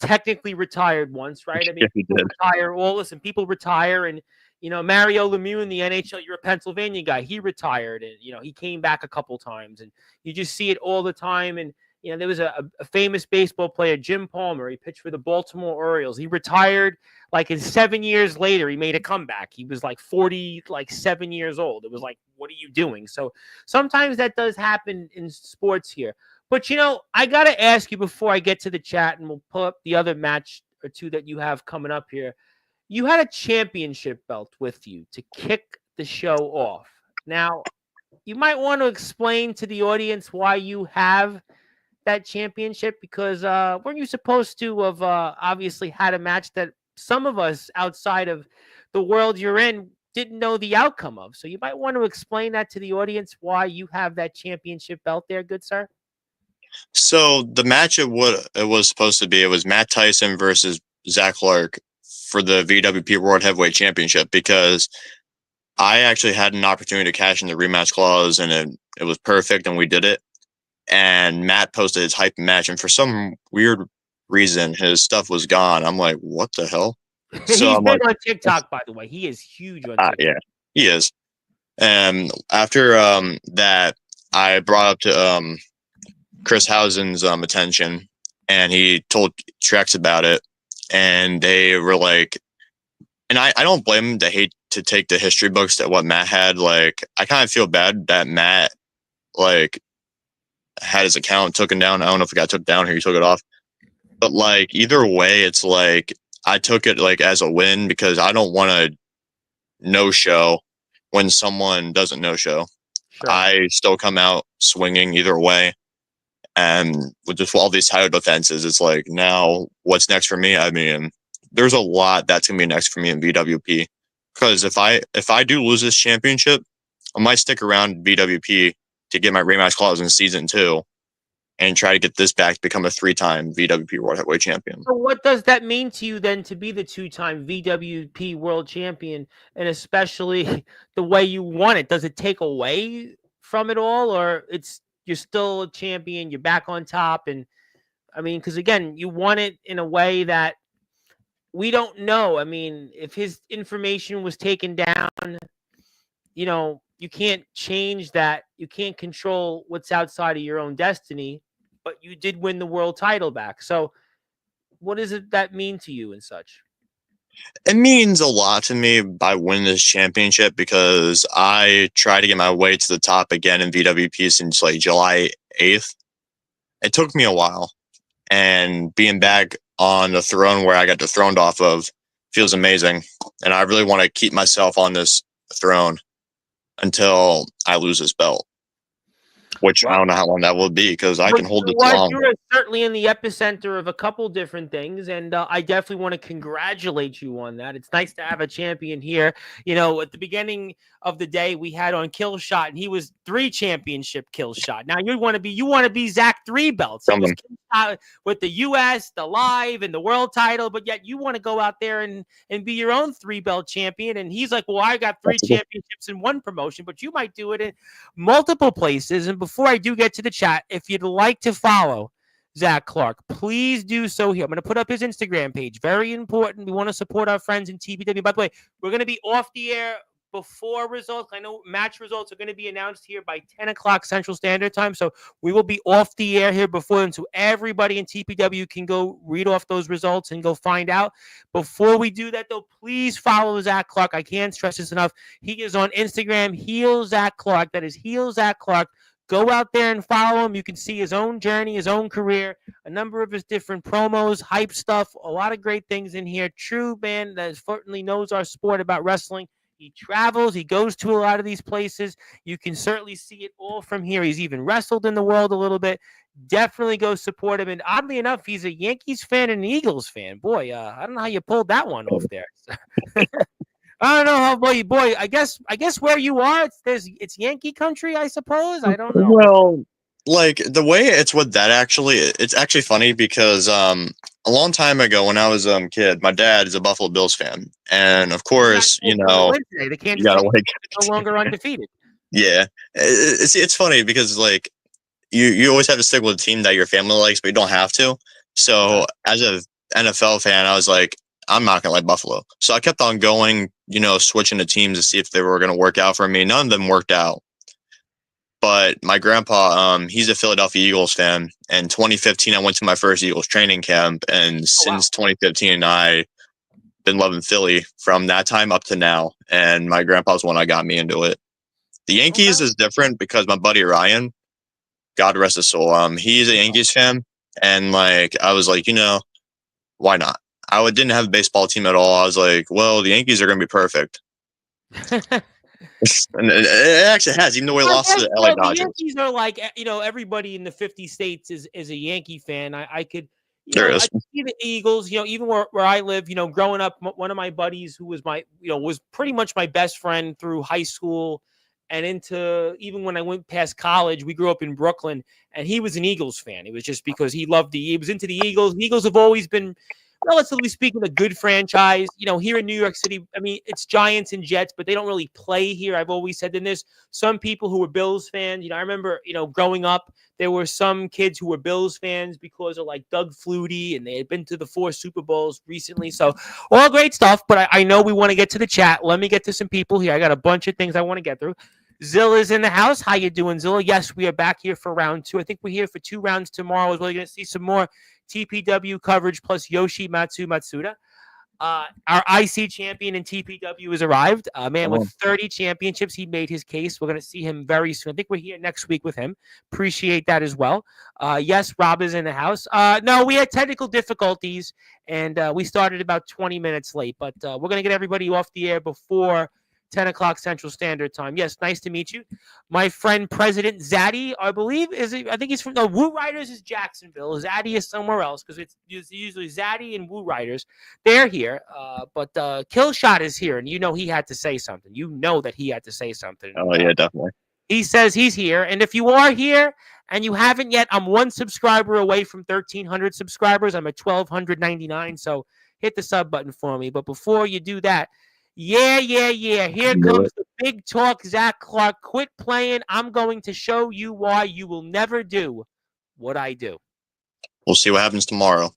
technically retired once, right? I mean, If he people did. retire. Well, listen, people retire, and Mario Lemieux in the NHL. You're a Pennsylvania guy. He retired, and he came back a couple times, and you just see it all the time. And there was a famous baseball player, Jim Palmer. He pitched for the Baltimore Orioles. He retired like in 7 years later. He made a comeback. He was like 40, like 7 years old. It was like, what are you doing? So sometimes that does happen in sports here. But I gotta ask you before I get to the chat, and we'll pull up the other match or two that you have coming up here. You had a championship belt with you to kick the show off. Now, you might want to explain to the audience why you have that championship because weren't you supposed to have obviously had a match that some of us outside of the world you're in didn't know the outcome of? So you might want to explain that to the audience why you have that championship belt there, good sir. So the match of what it was supposed to be, it was Matt Tyson versus Zach Clark for the VWP World Heavyweight Championship because I actually had an opportunity to cash in the rematch clause and it was perfect and we did it. And Matt posted his hype match, and for some weird reason, his stuff was gone. I'm like, what the hell? So He's I'm big like, on TikTok, by the way. He is huge on TikTok. yeah, he is. And after that, I brought up to Chris Housen's attention, and he told Trex about it, and they were like, and I don't blame him to hate to take the history books that what Matt had. Like, I kind of feel bad that Matt like had his account taken down. I don't know if it got took down or he took it off. But like either way, it's like I took it like as a win because I don't want to no show when someone doesn't no show. Sure. I still come out swinging either way. And with just all these title defenses, it's like now what's next for me? I mean, there's a lot that's gonna be next for me in BWP because if I do lose this championship, I might stick around BWP to get my rematch clause in season 2 and try to get this back to become a 3-time VWP World Heavyweight Champion. So what does that mean to you then to be the two-time VWP World Champion, and especially the way you won it? Does it take away from it all, or you're still a champion, you're back on top? And I mean, because again, you won it in a way that we don't know. I mean, if his information was taken down, you can't change that. You can't control what's outside of your own destiny, but you did win the world title back. So what does that mean to you and such? It means a lot to me by winning this championship because I tried to get my way to the top again in VWP since like July 8th. It took me a while, and being back on the throne where I got dethroned off of feels amazing. And I really want to keep myself on this throne until I lose this belt. which I Well, don't know how long that will be because I But can hold you this are long. you're certainly in the epicenter of a couple different things, and I definitely want to congratulate you on that. It's nice to have a champion here. At the beginning of the day, we had on Kill Shot, and he was 3 championship Kill Shot. Now you want to be Zach 3 belts. He was Coming. Kill Shot with the U.S., the Live, and the World title, but yet you want to go out there and be your own 3 belt champion. And he's like, well, I got 3 championships in one promotion, but you might do it in multiple places. And before I do get to the chat, if you'd like to follow Zach Clark, please do so here. I'm going to put up his Instagram page. Very important. We want to support our friends in TPW. By the way, we're going to be off the air before results. I know match results are going to be announced here by 10 o'clock Central Standard Time. So we will be off the air here before them. So everybody in TPW can go read off those results and go find out. Before we do that, though, please follow Zach Clark. I can't stress this enough. He is on Instagram, Heel Zach Clark. That is Heel Zach Clark. Go out there and follow him. You can see his own journey, his own career, a number of his different promos, hype stuff, a lot of great things in here. True man that certainly knows our sport about wrestling. He travels. He goes to a lot of these places. You can certainly see it all from here. He's even wrestled in the world a little bit. Definitely go support him. And oddly enough, he's a Yankees fan and an Eagles fan. Boy, I don't know how you pulled that one off there. I don't know how boy. I guess where you are, it's Yankee country. I suppose. I don't know. Well, like the way it's with that it's actually funny because a long time ago when I was a kid, my dad is a Buffalo Bills fan, and of course, Today, the you Kansas gotta City like no longer undefeated. yeah. It's funny because like you always have to stick with a team that your family likes, but you don't have to. So as a NFL fan, I was like, I'm not gonna like Buffalo. So I kept on going, switching to teams to see if they were gonna work out for me. None of them worked out. But my grandpa, he's a Philadelphia Eagles fan. In 2015, I went to my first Eagles training camp, and since 2015, I've been loving Philly from that time up to now. And my grandpa's the one that got me into it. The Yankees is different because my buddy Ryan, God rest his soul, he's a Yankees fan, and like I was like, why not? Didn't have a baseball team at all. I was like, well, the Yankees are going to be perfect. And it actually has, even though we lost to the LA Dodgers. The Yankees are like, everybody in the 50 states is a Yankee fan. I could, I see the Eagles, even where I live, growing up, one of my buddies who was was pretty much my best friend through high school and into even when I went past college. We grew up in Brooklyn, and he was an Eagles fan. It was just because he was into the Eagles. The Eagles have always been, relatively speaking, a good franchise. Here in New York City, I mean, it's Giants and Jets, but they don't really play here. I've always said in this, some people who were Bills fans, I remember, growing up, there were some kids who were Bills fans because of like Doug Flutie, and they had been to the 4 Super Bowls recently. So all great stuff, but I know we want to get to the chat. Let me get to some people here. I got a bunch of things I want to get through. Zilla's in the house. How you doing, Zilla? Yes, we are back here for round 2. I think we're here for 2 rounds tomorrow as well. You're going to see some more TPW coverage plus Yoshi Matsuda. Our IC champion in TPW has arrived. A man with 30 championships. He made his case. We're going to see him very soon. I think we're here next week with him. Appreciate that as well. Yes, Rob is in the house. No, we had technical difficulties, and we started about 20 minutes late. But we're going to get everybody off the air before 10 o'clock Central Standard Time. Yes, nice to meet you. My friend, President Zaddy, I believe, I think he's from, no, Woo Riders is Jacksonville. Zaddy is somewhere else because it's usually Zaddy and Woo Riders. They're here, but Killshot is here, and he had to say something. You know that he had to say something. Oh, yeah, definitely. He says he's here, and if you are here and you haven't yet, I'm 1 subscriber away from 1,300 subscribers. I'm at 1,299, so hit the sub button for me. But before you do that, yeah. Here comes the big talk, Zach Clark. Quit playing. I'm going to show you why you will never do what I do. We'll see what happens tomorrow.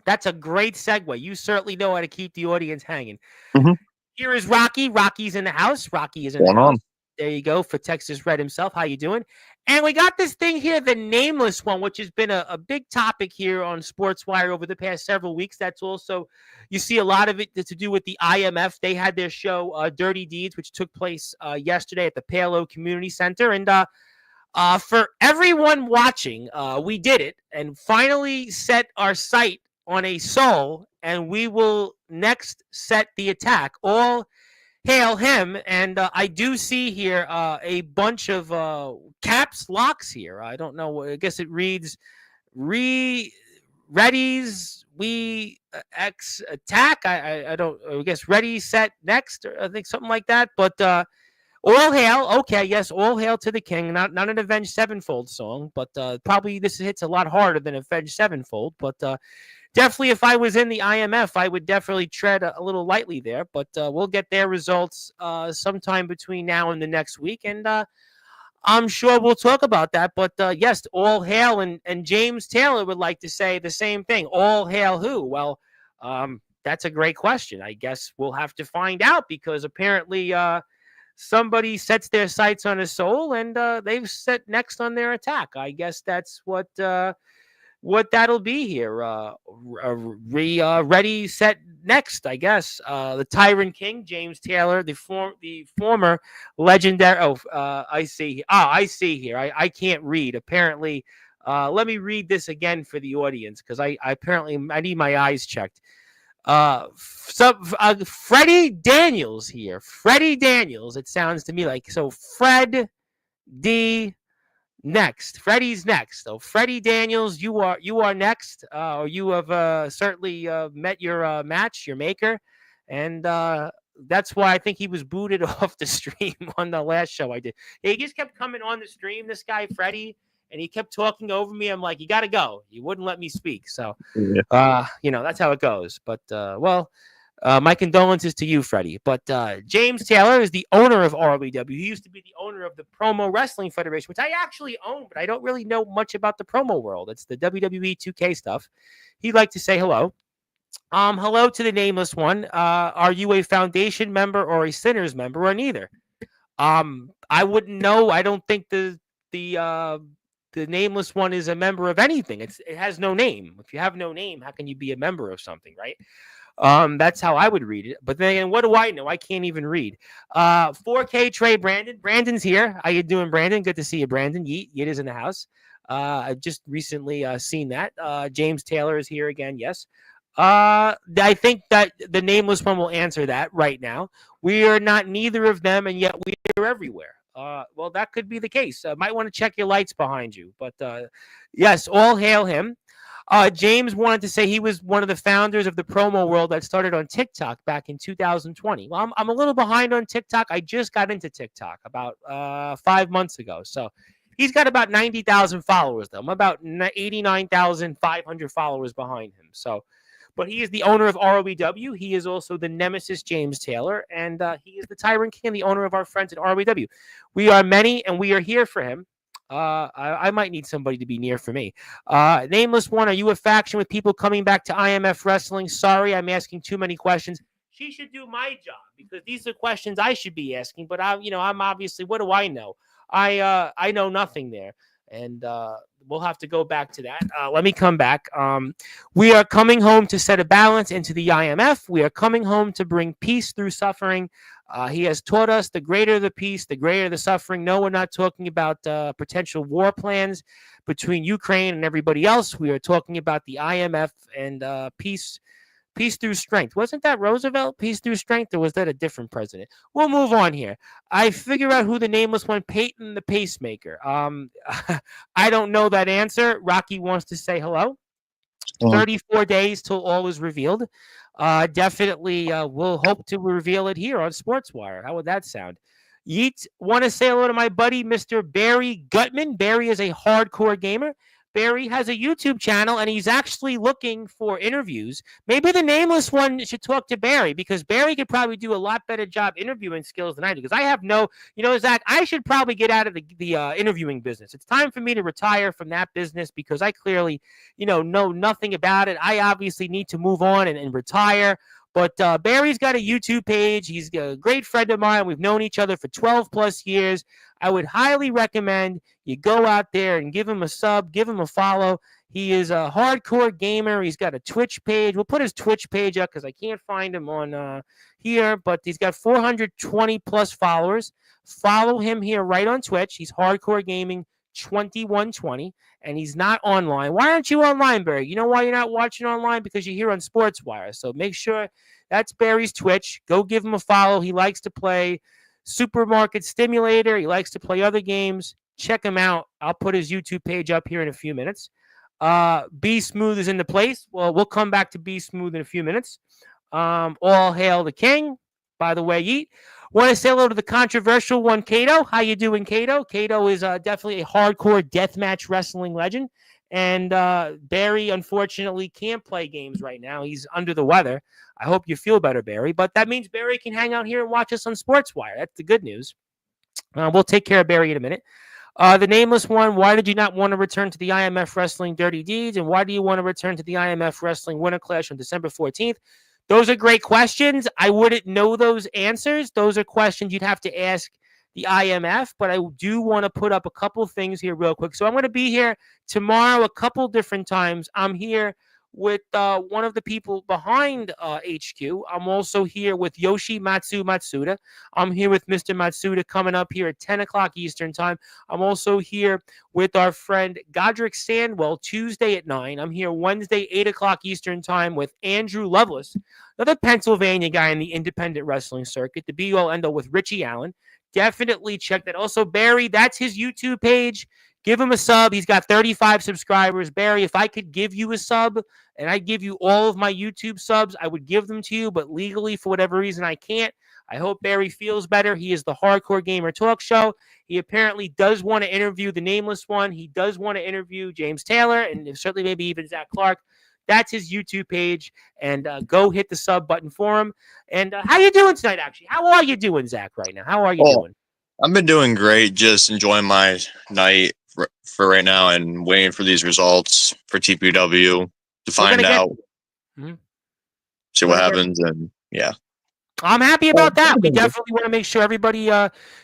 That's a great segue. You certainly know how to keep the audience hanging. Mm-hmm. Here is Rocky. Rocky's in the house. Rocky is in the house. There you go, for Texas Red himself. How you doing? And we got this thing here, the nameless one, which has been a big topic here on Sportswire over the past several weeks. That's also, you see a lot of it to do with the IMF. They had their show, Dirty Deeds, which took place yesterday at the Palo Community Center. And for everyone watching, we did it and finally set our sight on a soul, and we will next set the attack. All hail him. And I do see here a bunch of caps locks here. I don't know. I guess it reads readies we X attack. I don't. I guess ready set next. Or I think something like that. But all hail. Okay, yes, all hail to the king. Not an Avenged Sevenfold song, but probably this hits a lot harder than Avenged Sevenfold. But definitely, if I was in the IMF, I would definitely tread a little lightly there. But we'll get their results sometime between now and the next week, and I'm sure we'll talk about that. But yes, all hail, and James Taylor would like to say the same thing. All hail who? Well, that's a great question. I guess we'll have to find out because apparently somebody sets their sights on his soul, and they've set next on their attack. I guess that's what that'll be here. Ready, set, next. I guess the Tyrant King, James Taylor, the former legendary. Oh, I see. I see here. I can't read. Apparently, let me read this again for the audience because I apparently I need my eyes checked. Freddie Daniels here. Freddie Daniels. It sounds to me like so. Fred D. Next, Freddie's next. So, Freddie Daniels, you are next. Or you have certainly met your match, your maker, and that's why I think he was booted off the stream on the last show I did. He just kept coming on the stream, this guy Freddie, and he kept talking over me. I'm like, you got to go. You wouldn't let me speak. So, that's how it goes. But my condolences to you, Freddie. But James Taylor is the owner of ROW. He used to be the owner of the Promo Wrestling Federation, which I actually own, but I don't really know much about the promo world. It's the WWE 2K stuff. He'd like to say hello. Hello to the nameless one. Are you a foundation member or a sinners member or neither? I wouldn't know. I don't think the nameless one is a member of anything. It has no name. If you have no name, how can you be a member of something, right? That's how I would read it. But then again, what do I know? I can't even read. 4K Trey Brandon. Brandon's here. How you doing, Brandon? Good to see you, Brandon. Yeet is in the house. I've just recently seen that. James Taylor is here again. Yes. I think that the nameless one will answer that right now. We are not neither of them, and yet we are everywhere. Well, that could be the case. Might want to check your lights behind you. But yes, all hail him. James wanted to say he was one of the founders of the promo world that started on TikTok back in 2020. Well, I'm a little behind on TikTok. I just got into TikTok about 5 months ago. So he's got about 90,000 followers, though. I'm about 89,500 followers behind him. So, but he is the owner of ROW. He is also the nemesis James Taylor, and he is the Tyrant King and the owner of our friends at ROW. We are many, and we are here for him. I might need somebody to be near for me. Nameless one, are you a faction with people coming back to IMF wrestling? Sorry, I'm asking too many questions. She should do my job because these are questions I should be asking. But I'm obviously, what do I know? I know nothing there, and we'll have to go back to that. Let me come back. We are coming home to set a balance into the IMF. We are coming home to bring peace through suffering. He has taught us the greater the peace, the greater the suffering. No, we're not talking about potential war plans between Ukraine and everybody else. We are talking about the IMF and peace through strength. Wasn't that Roosevelt? Peace through strength, or was that a different president? We'll move on here. I figure out who the nameless one, Peyton the Pacemaker. I don't know that answer. Rocky wants to say hello. 34 days till all is revealed. Definitely we'll hope to reveal it here on Sportswire. How would that sound? Yeet, want to say hello to my buddy, Mr. Barry Gutman. Barry is a hardcore gamer. Barry has a YouTube channel, and he's actually looking for interviews. Maybe the nameless one should talk to Barry, because Barry could probably do a lot better job interviewing skills than I do, because I have no, Zach, I should probably get out of the interviewing business. It's time for me to retire from that business, because I clearly, know nothing about it. I obviously need to move on and retire. But Barry's got a YouTube page. He's a great friend of mine. We've known each other for 12 plus years. I would highly recommend you go out there and give him a sub, give him a follow. He is a hardcore gamer. He's got a Twitch page. We'll put his Twitch page up because I can't find him on here, but he's got 420 plus followers. Follow him here right on Twitch. He's hardcore gaming. 2120, and he's not online. Why aren't you online, Barry? You know why you're not watching online? Because you're here on Sportswire. So make sure that's Barry's Twitch. Go give him a follow. He likes to play Supermarket Stimulator. He likes to play other games. Check him out. I'll put his YouTube page up here in a few minutes. Be Smooth is in the place. Well, we'll come back to Be Smooth in a few minutes. All hail the king. By the way, Yeet. Want to say hello to the controversial one, Kato. How you doing, Kato? Kato is definitely a hardcore deathmatch wrestling legend. And Barry, unfortunately, can't play games right now. He's under the weather. I hope you feel better, Barry. But that means Barry can hang out here and watch us on Sportswire. That's the good news. We'll take care of Barry in a minute. The nameless one, why did you not want to return to the IMF Wrestling Dirty Deeds? And why do you want to return to the IMF Wrestling Winter Clash on December 14th? Those are great questions. I wouldn't know those answers. Those are questions you'd have to ask the IMF, but I do want to put up a couple things here real quick. So I'm going to be here tomorrow a couple different times. I'm here with one of the people behind HQ. I'm also here with Yoshi Matsuda. I'm here with Mr. Matsuda coming up here at 10 o'clock Eastern time. I'm also here with our friend Godric Sandwell Tuesday at 9. I'm here Wednesday, 8 o'clock Eastern time with Andrew Lovelace, another Pennsylvania guy in the independent wrestling circuit, the be-all end-all with Richie Allen. Definitely check that. Also, Barry, that's his YouTube page. Give him a sub. He's got 35 subscribers. Barry, if I could give you a sub and I give you all of my YouTube subs, I would give them to you, but legally, for whatever reason, I can't. I hope Barry feels better. He is the Hardcore Gamer Talk Show. He apparently does want to interview the nameless one. He does want to interview James Taylor and certainly maybe even Zach Clark. That's his YouTube page, and go hit the sub button for him. And how you doing tonight, actually? How are you doing, Zach, right now? How are you doing? I've been doing great, just enjoying my night for right now and waiting for these results for TPW to find out, see what happens, and yeah. I'm happy about that. We definitely want to make sure everybody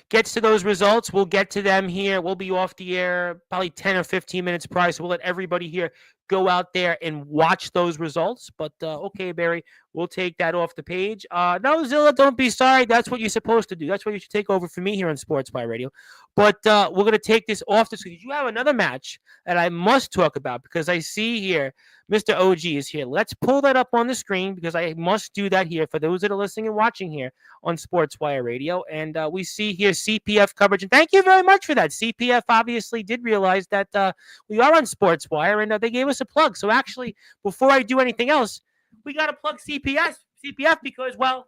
gets to those results. We'll get to them here. We'll be off the air probably 10 or 15 minutes prior, so we'll let everybody here go out there and watch those results. But, okay, Barry, we'll take that off the page. No, Zilla, don't be sorry. That's what you're supposed to do. That's what you should take over for me here on Sportswire Radio. But we're going to take this off the screen. You have another match that I must talk about because I see here Mr. OG is here. Let's pull that up on the screen because I must do that here for those that are listening and watching here on Sportswire Radio. And we see here CPF coverage. And thank you very much for that. CPF obviously did realize that we are on Sportswire, and they gave us a plug. So actually, before I do anything else, we got to plug CPF because, well,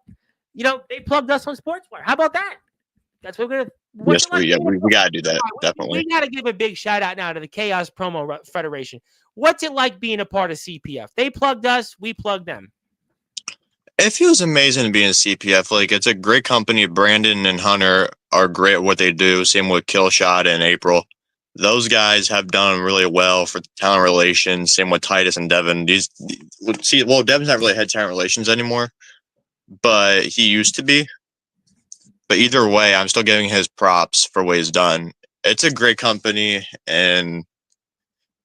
you know, they plugged us on Sportswire. How about that? That's what we're going to. Yes, we got to do that, definitely. We got to give a big shout-out now to the Chaos Promo Federation. What's it like being a part of CPF? They plugged us. We plugged them. It feels amazing to be in CPF. Like, it's a great company. Brandon and Hunter are great at what they do. Same with Killshot and April. Those guys have done really well for talent relations. Same with Titus and Devin. Devin's not really head talent relations anymore, but he used to be. But either way, I'm still giving his props for what he's done. It's a great company, and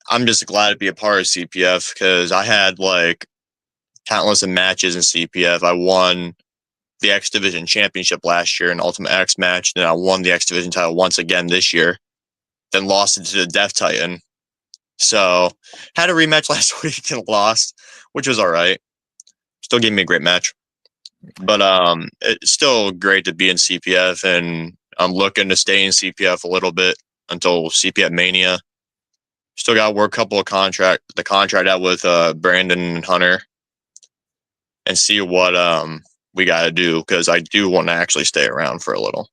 I'm just glad to be a part of CPF because I had like countless of matches in CPF. I won the X Division Championship last year in Ultimate X match. Then I won the X Division title once again this year. Then lost it to the Death Titan. So had a rematch last week and lost, which was all right. Still gave me a great match. But it's still great to be in CPF, and I'm looking to stay in CPF a little bit until CPF Mania. Still got to work a couple of contract out with Brandon and Hunter and see what we got to do because I do want to actually stay around for a little.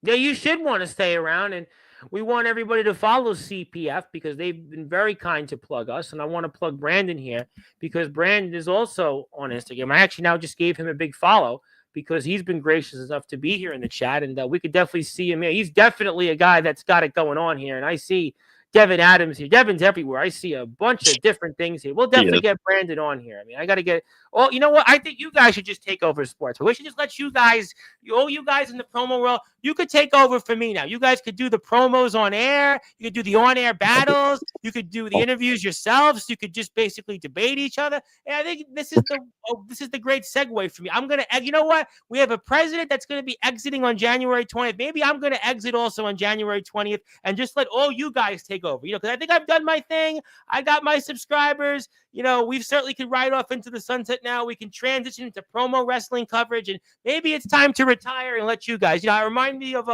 Yeah, you should want to stay around, and we want everybody to follow CPF because they've been very kind to plug us. And I want to plug Brandon here because Brandon is also on Instagram. I actually now just gave him a big follow because he's been gracious enough to be here in the chat. And we could definitely see him here. He's definitely a guy that's got it going on here. And I see Devin Adams here. Devin's everywhere. I see a bunch of different things here. We'll definitely Yeah. get Brandon on here. I mean, I got to get. Oh, you know what? I think you guys should just take over sports. We should just let you guys, all you guys in the promo world, you could take over for me now. You guys could do the promos on air. You could do the on-air battles. You could do the interviews yourselves. You could just basically debate each other. And I think this is the great segue for me. I'm gonna. You know what? We have a president that's going to be exiting on January 20th. Maybe I'm going to exit also on January 20th and just let all you guys take over. Because I think I've done my thing. I got my subscribers. We've certainly could ride off into the sunset now. We can transition into promo wrestling coverage, and maybe it's time to retire and let you guys. It remind me of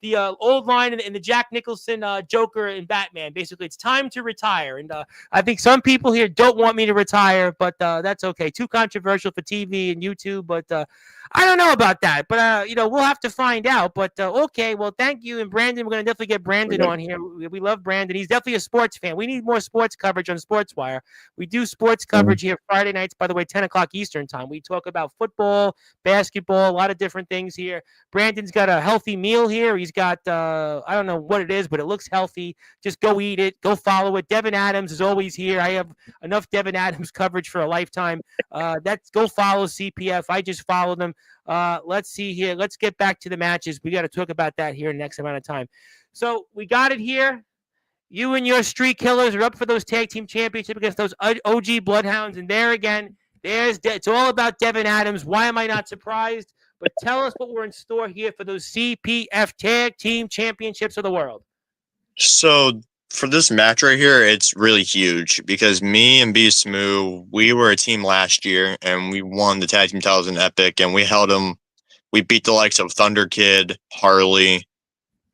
the old line in the Jack Nicholson Joker and Batman. Basically, it's time to retire, and I think some people here don't want me to retire, but that's okay. Too controversial for TV and YouTube, but I don't know about that. But we'll have to find out. But okay, well, thank you, and Brandon. We're gonna definitely get Brandon on here. We love Brandon. He's definitely a sports fan. We need more sports coverage on Sportswire. We do sports coverage here Friday nights, by the way, 10 o'clock Eastern time. We talk about football, basketball, a lot of different things here. Brandon's got a healthy meal here. He's got, I don't know what it is, but it looks healthy. Just go eat it. Go follow it. Devin Adams is always here. I have enough Devin Adams coverage for a lifetime. Go follow CPF. I just follow them. Let's see here. Let's get back to the matches. We got to talk about that here in the next amount of time. So we got it here. You and your Street Killers are up for those tag team championships against those OG Bloodhounds. And there again, it's all about Devin Adams. Why am I not surprised? But tell us what we're in store here for those CPF tag team championships of the world. So for this match right here, it's really huge because me and B Smooth, we were a team last year and we won the tag team titles in Epic, and we held them. We beat the likes of Thunder Kid, Harley,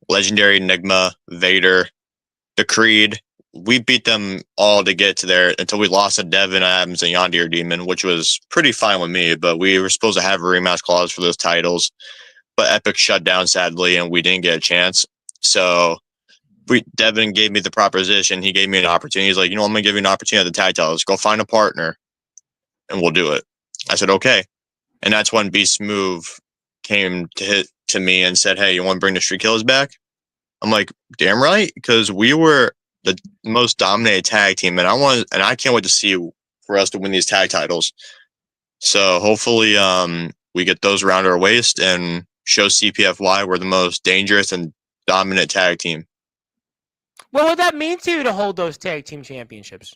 Legendary Enigma, Vader, the Creed. We beat them all to get to there until we lost to Devin Adams and Yondir Demon, which was pretty fine with me, but we were supposed to have a rematch clause for those titles. But Epic shut down, sadly, and we didn't get a chance. So Devin gave me the proposition. He gave me an opportunity. He's like, I'm going to give you an opportunity at the tag titles. Go find a partner, and we'll do it. I said, okay. And that's when B Smooth came to me and said, hey, you want to bring the Street Killers back? I'm like, damn right, because we were the most dominated tag team, and I can't wait to see for us to win these tag titles. So hopefully, we get those around our waist and show CPF why we're the most dangerous and dominant tag team. What would that mean to you to hold those tag team championships?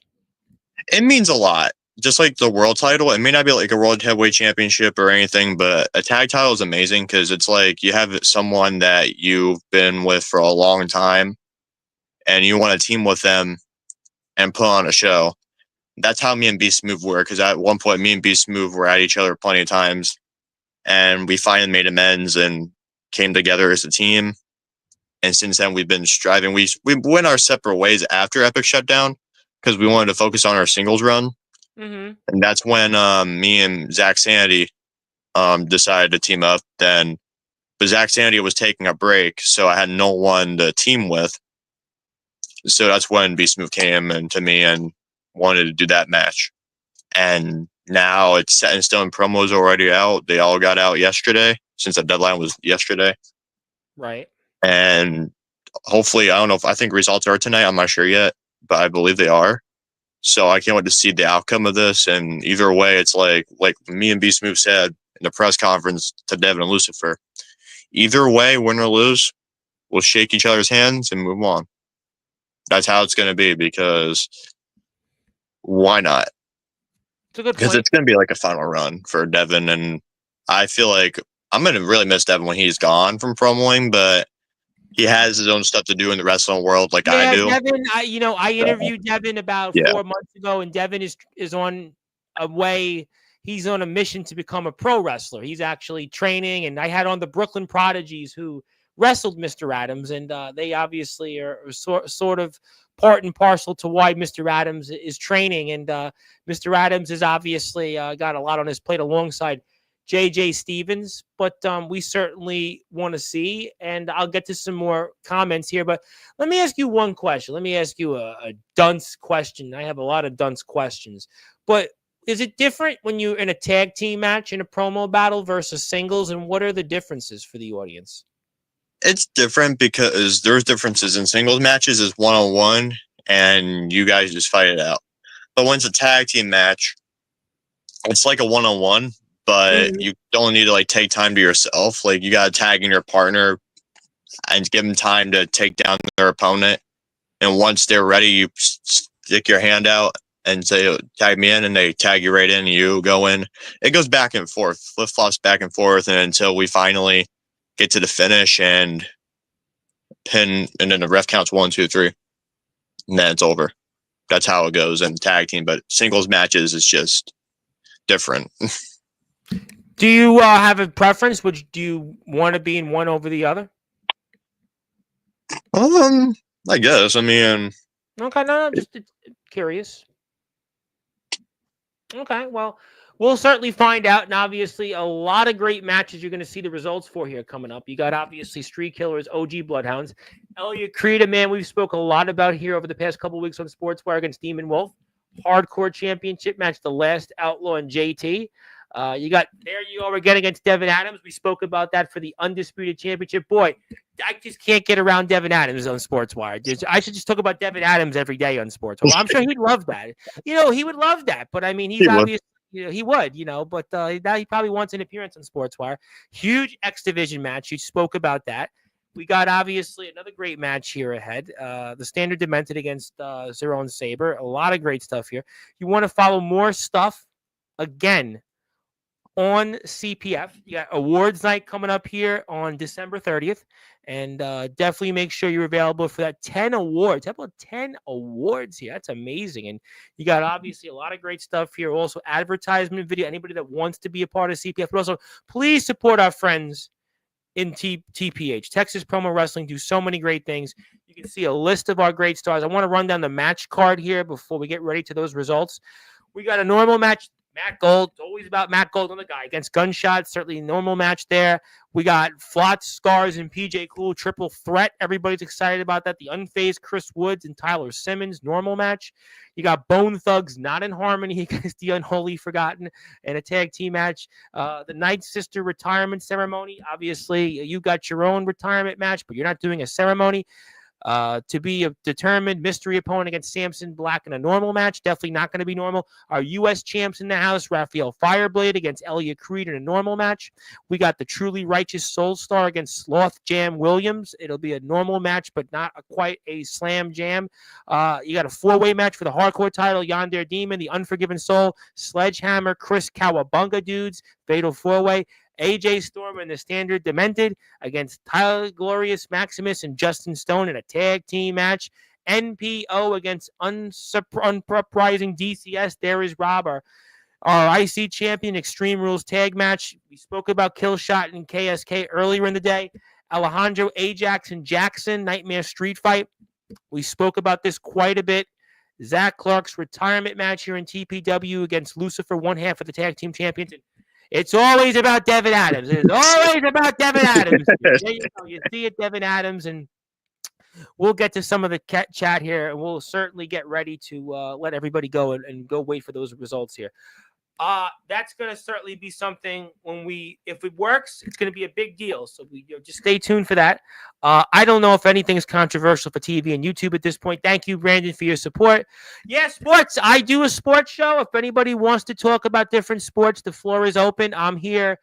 It means a lot. Just like the world title, it may not be like a world heavyweight championship or anything, but a tag title is amazing because it's like you have someone that you've been with for a long time and you want to team with them and put on a show. That's how me and B Smooth were, because at one point me and B Smooth were at each other plenty of times, and we finally made amends and came together as a team. And since then we've been striving. We went our separate ways after Epic shut down because we wanted to focus on our singles run. Mm-hmm. And that's when me and Zach Sanity decided to team up. But Zach Sanity was taking a break, so I had no one to team with. So that's when B Smooth came and to me and wanted to do that match. And now it's set in stone. Promos already out. They all got out yesterday, since the deadline was yesterday. Right. And hopefully, I think results are tonight. I'm not sure yet, but I believe they are. So I can't wait to see the outcome of this. And either way, it's like me and B Smooth said in the press conference to Devin and Lucifer, either way, win or lose, we'll shake each other's hands and move on. That's how it's going to be, because why not? It's a good point. Because it's going to be like a final run for Devin. And I feel like I'm going to really miss Devin when he's gone from promoing, but he has his own stuff to do in the wrestling world, like I do. Devin, I interviewed Devin about 4 months ago, and Devin is on a way. He's on a mission to become a pro wrestler. He's actually training, and I had on the Brooklyn Prodigies who wrestled Mr. Adams, and they obviously are sort of part and parcel to why Mr. Adams is training. And Mr. Adams has obviously got a lot on his plate alongside JJ Stevens, but we certainly want to see, and I'll get to some more comments here, but let me ask you one question. Let me ask you a dunce question. I have a lot of dunce questions, but is it different when you're in a tag team match in a promo battle versus singles, and what are the differences for the audience? It's different because there's differences in singles matches is 1-on-1 and you guys just fight it out. But when it's a tag team match, it's like a 1-on-1, but you don't need to like take time to yourself. Like you got to tag in your partner and give them time to take down their opponent. And once they're ready, you stick your hand out and say, tag me in, and they tag you right in, and you go in. It goes back and forth, flip-flops back and forth, and until we finally get to the finish and pin, and then the ref counts 1, 2, 3, and then it's over. That's how it goes in tag team, but singles matches is just different. Do you have a preference? Do you want to be in one over the other? I guess. I mean, okay, no, just curious. Okay, well, we'll certainly find out. And obviously, a lot of great matches you're going to see the results for here coming up. You got obviously Street Killers, OG Bloodhounds, Elliot Creed, a man we've spoke a lot about here over the past couple of weeks on Sportswire against Demon Wolf. Hardcore championship match, the last Outlaw and JT. You got there you are again against Devin Adams. We spoke about that for the Undisputed Championship. Boy, I just can't get around Devin Adams on Sportswire. I should just talk about Devin Adams every day on Sportswire. I'm sure he'd love that. He would love that. But I mean, he's obviously, he would, but now he probably wants an appearance on Sportswire. Huge X Division match. You spoke about that. We got obviously another great match here ahead. The Standard Demented against Zero and Saber. A lot of great stuff here. You want to follow more stuff again on CPF. You got awards night coming up here on December 30th. And definitely make sure you're available for that 10 awards. How about 10 awards here? That's amazing. And you got obviously a lot of great stuff here. Also, advertisement video. Anybody that wants to be a part of CPF. But also, please support our friends in TPH. Texas Promo Wrestling do so many great things. You can see a list of our great stars. I want to run down the match card here before we get ready to those results. We got a normal match. Matt Gold, always about Matt Gold on the guy against Gunshots. Certainly normal match there. We got Flot, Scars, and PJ Cool. Triple threat. Everybody's excited about that. The Unfazed Chris Woods and Tyler Simmons. Normal match. You got Bone Thugs Not in Harmony against the Unholy Forgotten and a tag team match. The Night Sister retirement ceremony. Obviously, you got your own retirement match, but you're not doing a ceremony. To be a determined mystery opponent against Samson Black in a normal match. Definitely not going to be normal. Our U.S. champs in the house, Raphael Fireblade against Elliot Creed in a normal match. We got the Truly Righteous Soul Star against Sloth Jam Williams. It'll be a normal match, but not quite a slam jam. You got a four-way match for the hardcore title, Yonder Demon, the Unforgiven Soul, Sledgehammer, Chris Cowabunga Dudes, Fatal Four-Way. AJ Storm and the Standard Demented against Tyler Glorious Maximus and Justin Stone in a tag team match. NPO against unsurprising DCS. There is Rob, our IC champion, Extreme Rules tag match. We spoke about Killshot and KSK earlier in the day. Alejandro Ajax and Jackson, Nightmare Street Fight. We spoke about this quite a bit. Zach Clark's retirement match here in TPW against Lucifer, one half of the tag team champions. And it's always about Devin Adams. It's always about Devin Adams. You see it, Devin Adams, and we'll get to some of the chat here, and we'll certainly get ready to let everybody go and go wait for those results here. That's going to certainly be something if it works, it's going to be a big deal. So just stay tuned for that. I don't know if anything is controversial for TV and YouTube at this point. Thank you, Brandon, for your support. Yeah, sports. I do a sports show. If anybody wants to talk about different sports, the floor is open. I'm here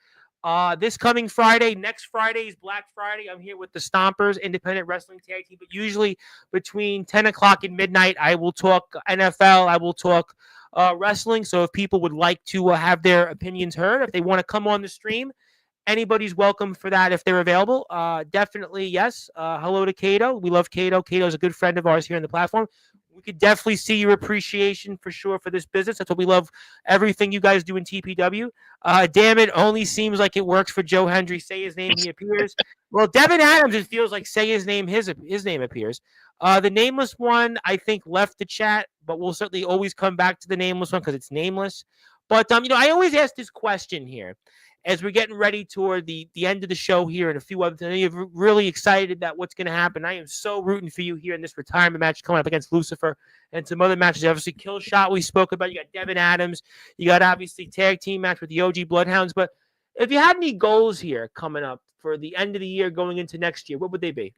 this coming Friday. Next Friday is Black Friday. I'm here with the Stompers, independent wrestling tag team. But usually between 10 o'clock and midnight, I will talk NFL. I will talk wrestling. So if people would like to have their opinions heard, if they want to come on the stream, anybody's welcome for that if they're available. Definitely, yes. Hello to Cato. We love Cato. Cato's a good friend of ours here on the platform. We could definitely see your appreciation for sure for this business. That's what we love. Everything you guys do in TPW. Damn it, only seems like it works for Joe Hendry. Say his name, he appears. Well, Devin Adams, it feels like say his name, his name appears. The nameless one, I think, left the chat, but we'll certainly always come back to the nameless one because it's nameless. But I always ask this question here as we're getting ready toward the end of the show here and a few other things. You're really excited about what's going to happen. I am so rooting for you here in this retirement match coming up against Lucifer and some other matches. Obviously, Killshot we spoke about. You got Devin Adams. You got obviously tag team match with the OG Bloodhounds. But if you had any goals here coming up for the end of the year going into next year, what would they be?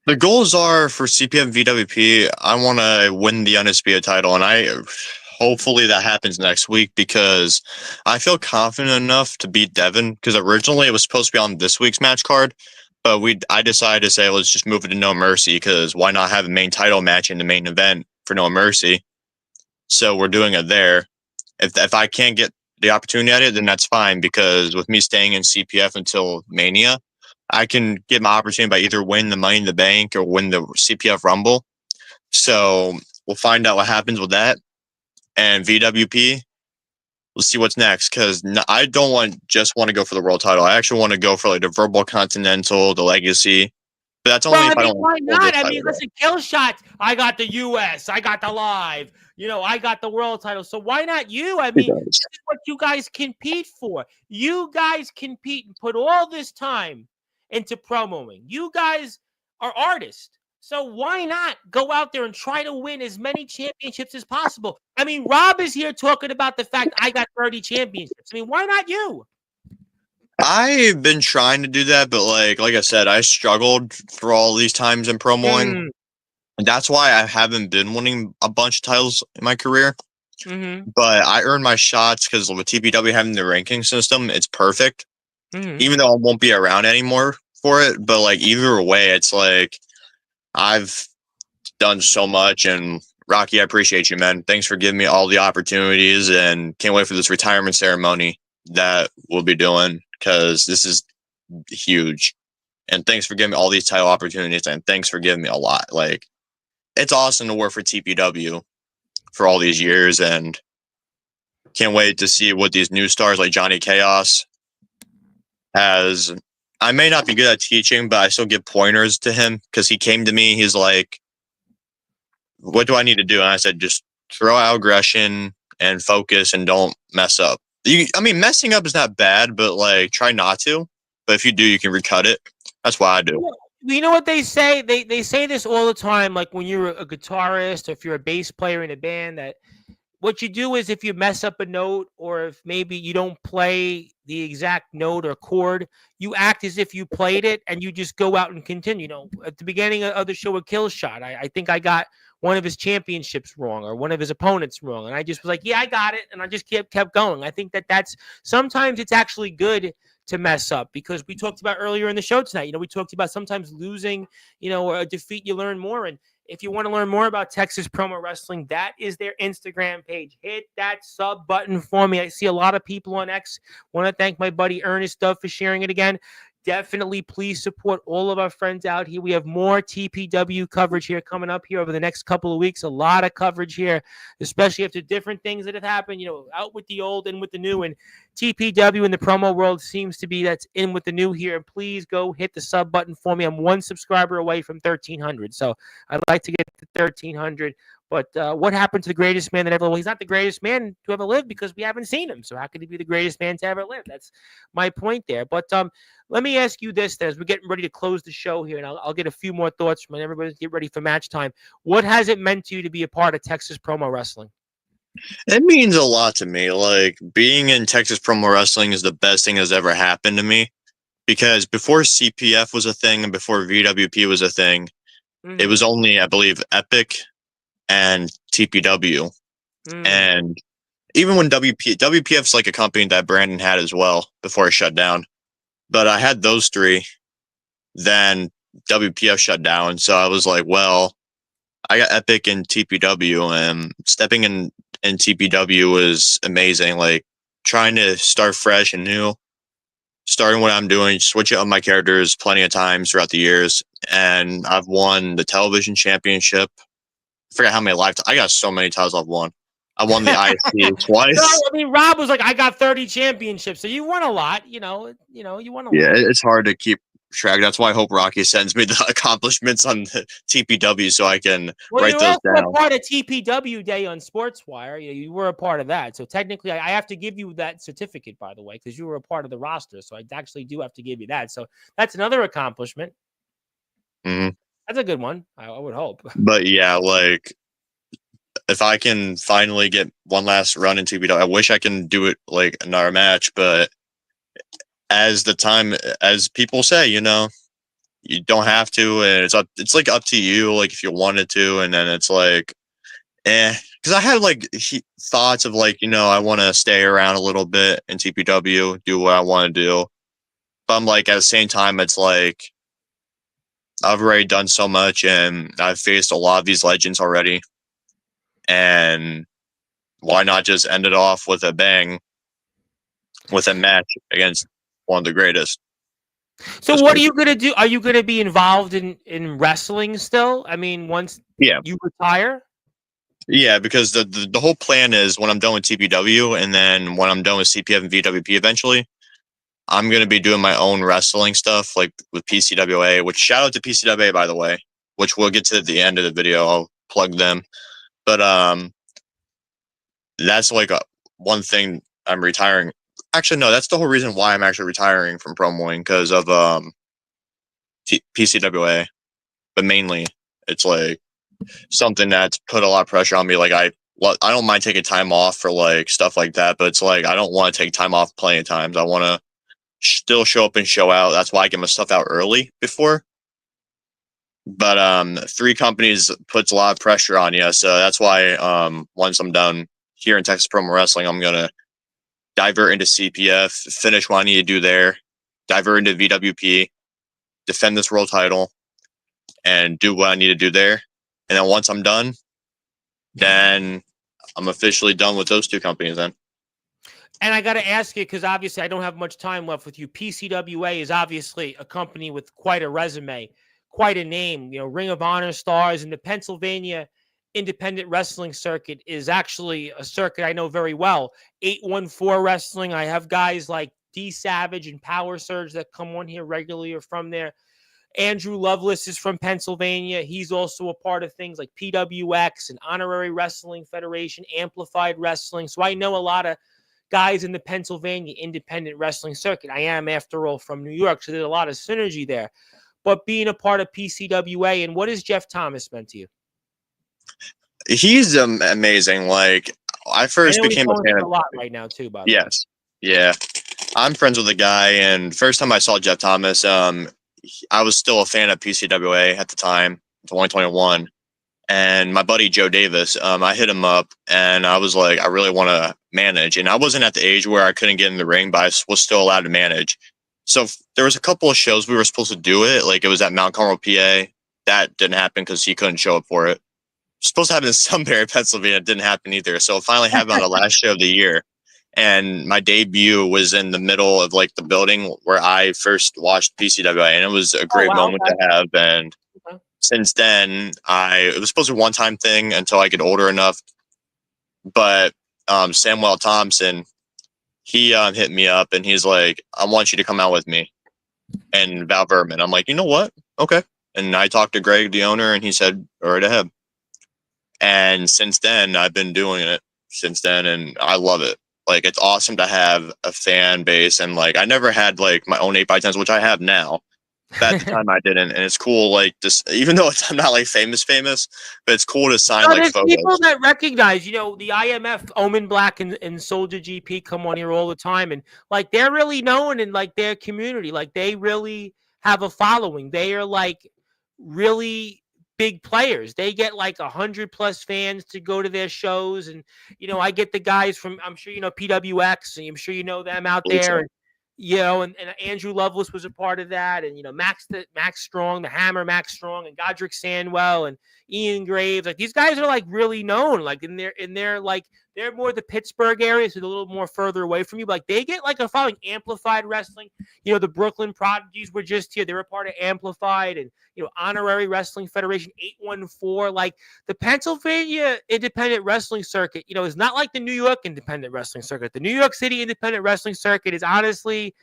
The goals are for CPF and VWP. I want to win the undisputed title, and hopefully that happens next week because I feel confident enough to beat Devin. Because originally it was supposed to be on this week's match card, but I decided to say let's just move it to No Mercy because why not have a main title match in the main event for No Mercy? So we're doing it there. If I can't get the opportunity at it, then that's fine because with me staying in CPF until Mania, I can get my opportunity by either win the Money in the Bank or win the CPF Rumble. So we'll find out what happens with that. And VWP, we'll see what's next because I don't just want to go for the world title. I actually want to go for like the Verbal Continental, the Legacy. But that's only if I don't. Why not? I mean, listen, kill shots. I got the US. I got the live. I got the world title. So why not you? I mean, this is what you guys compete for. You guys compete and put all this time into promoing. You guys are artists. So why not go out there and try to win as many championships as possible? I mean, Rob is here talking about the fact I got 30 championships. I mean, why not you? I've been trying to do that, but like I said, I struggled for all these times in promoing. And that's why I haven't been winning a bunch of titles in my career. But I earned my shots because with TPW having the ranking system, it's perfect. Even though I won't be around anymore for it. But like either way, it's like I've done so much. And Rocky, I appreciate you, man. Thanks for giving me all the opportunities and can't wait for this retirement ceremony that we'll be doing because this is huge. And thanks for giving me all these title opportunities and thanks for giving me a lot. Like, it's awesome to work for TPW for all these years and can't wait to see what these new stars like Johnny Chaos has. I may not be good at teaching, but I still give pointers to him because he came to me. He's like, what do I need to do? And I said, just throw out aggression and focus and don't mess up. Messing up is not bad, but like try not to. But if you do, you can recut it. That's what I do. You know what they say? They say this all the time, like when you're a guitarist or if you're a bass player in a band, that what you do is if you mess up a note or if maybe you don't play the exact note or chord, you act as if you played it and you just go out and continue. At the beginning of the show with Killshot, I think I got one of his championships wrong or one of his opponents wrong. And I just was like, yeah, I got it. And I just kept going. I think that's sometimes it's actually good to mess up because we talked about earlier in the show tonight. We talked about sometimes losing, or a defeat, you learn more. And if you want to learn more about Texas Promo Wrestling, that is their Instagram page. Hit that sub button for me. I see a lot of people on X. Want to thank my buddy Ernest Dove for sharing it again. Definitely please support all of our friends out here. We have more TPW coverage here coming up here over the next couple of weeks. A lot of coverage here, especially after different things that have happened, out with the old and with the new. And TPW in the promo world seems to be that's in with the new here. And please go hit the sub button for me. I'm one subscriber away from 1,300. So I'd like to get to 1,300. But what happened to the greatest man that ever lived? Well, he's not the greatest man to ever live because we haven't seen him. So how could he be the greatest man to ever live? That's my point there. But let me ask you this, as we're getting ready to close the show here, and I'll get a few more thoughts from everybody to get ready for match time. What has it meant to you to be a part of Texas Promo Wrestling? It means a lot to me. Like, being in Texas Promo Wrestling is the best thing that's ever happened to me because before CPF was a thing and before VWP was a thing, it was only, I believe, Epic and TPW. And even when WPF's like a company that Brandon had as well before it shut down. But I had those three, then WPF shut down. So I was like, well, I got Epic and TPW, and stepping in TPW was amazing. Like trying to start fresh and new, starting what I'm doing, switching up my characters plenty of times throughout the years. And I've won the television championship. I forget how many lifetimes. I got so many titles I've won. I won the IC twice. No, Rob was like, I got 30 championships. So you won a lot, you won a lot. Yeah, it's hard to keep track. That's why I hope Rocky sends me the accomplishments on the TPW so I can write those down. You were a part of TPW Day on Sportswire. You were a part of that. So technically, I have to give you that certificate, by the way, because you were a part of the roster. So I actually do have to give you that. So that's another accomplishment. That's a good one, I would hope. But yeah, like, if I can finally get one last run in TPW, I wish I can do it like another match, but as the time, as people say, you don't have to, and it's like up to you, like if you wanted to, and then it's like, because I had like thoughts of like, I want to stay around a little bit in TPW, do what I want to do, but I'm like, at the same time, it's like I've already done so much, and I've faced a lot of these legends already, and why not just end it off with a bang with a match against one of the greatest? So what are you going to do? Are you going to be involved in wrestling still? I mean, once Yeah. you retire? Yeah, because the whole plan is when I'm done with TPW and then when I'm done with CPF and VWP eventually, I'm going to be doing my own wrestling stuff like with PCWA, which shout out to PCWA, by the way, which we'll get to at the end of the video. I'll plug them. But that's like one thing I'm retiring. Actually, no, that's the whole reason why I'm actually retiring from promoing, because of PCWA. But mainly, it's like something that's put a lot of pressure on me. Like I don't mind taking time off for like stuff like that, but it's like I don't want to take time off plenty of times. I want to still show up and show out. That's why I get my stuff out early before. But 3 companies puts a lot of pressure on you, so that's why once I'm done here in Texas Promo Wrestling, I'm gonna divert into CPF, finish what I need to do there, divert into VWP, defend this world title, and do what I need to do there. And then once I'm done, then I'm officially done with those 2 companies then. And I got to ask you, because obviously I don't have much time left with you. PCWA is obviously a company with quite a resume, quite a name. Ring of Honor stars, and the Pennsylvania independent wrestling circuit is actually a circuit I know very well. 814 Wrestling. I have guys like D Savage and Power Surge that come on here regularly or from there. Andrew Lovelace is from Pennsylvania. He's also a part of things like PWX and Honorary Wrestling Federation, Amplified Wrestling. So I know a lot of guys in the Pennsylvania independent wrestling circuit. I am, after all, from New York, so there's a lot of synergy there. But being a part of PCWA, and what has Jeff Thomas meant to you? He's amazing. Like I first became a fan of a lot right now too. By the yes, yeah. I'm friends with the guy, and first time I saw Jeff Thomas, I was still a fan of PCWA at the time, 2021. And my buddy Joe Davis, I hit him up, and I was like, I really want to manage. And I wasn't at the age where I couldn't get in the ring, but I was still allowed to manage. So there was a couple of shows we were supposed to do it. Like it was at Mount Carmel, PA. That didn't happen because he couldn't show up for it. Supposed to happen in Sunbury, Pennsylvania. It didn't happen either. So it finally happened on the last show of the year. And my debut was in the middle of like the building where I first watched PCWA, and it was a great moment to have. And since then, it was supposed to be a one-time thing until I get older enough. But Samuel Thompson, he hit me up, and he's like, I want you to come out with me and Val Verman. I'm like, you know what? Okay. And I talked to Greg, the owner, and he said, all right ahead. And since then, I've been doing it since then, and I love it. Like, it's awesome to have a fan base, and like, I never had like my own 8x10s, which I have now. But at the time I didn't, and it's cool. Like, just even though I'm not like famous, but it's cool to sign like there's photos. People that recognize, the IMF, Omen Black, and Soldier GP come on here all the time, and like they're really known in like their community. Like they really have a following. They are like really big players. They get like 100+ fans to go to their shows, and I get the guys from, I'm sure PWX, and I'm sure you know them out there. And, and Andrew Lovelace was a part of that, and Max Strong, the Hammer, Max Strong, and Godric Sandwell, and Ian Graves. Like these guys are like really known, like in their like they're more the Pittsburgh area, so they're a little more further away from you. But like they get like a following. Amplified Wrestling, the Brooklyn Prodigies were just here. They were part of Amplified, and Honorary Wrestling Federation, 814. Like the Pennsylvania independent wrestling circuit, is not like the New York independent wrestling circuit. The New York City independent wrestling circuit is honestly,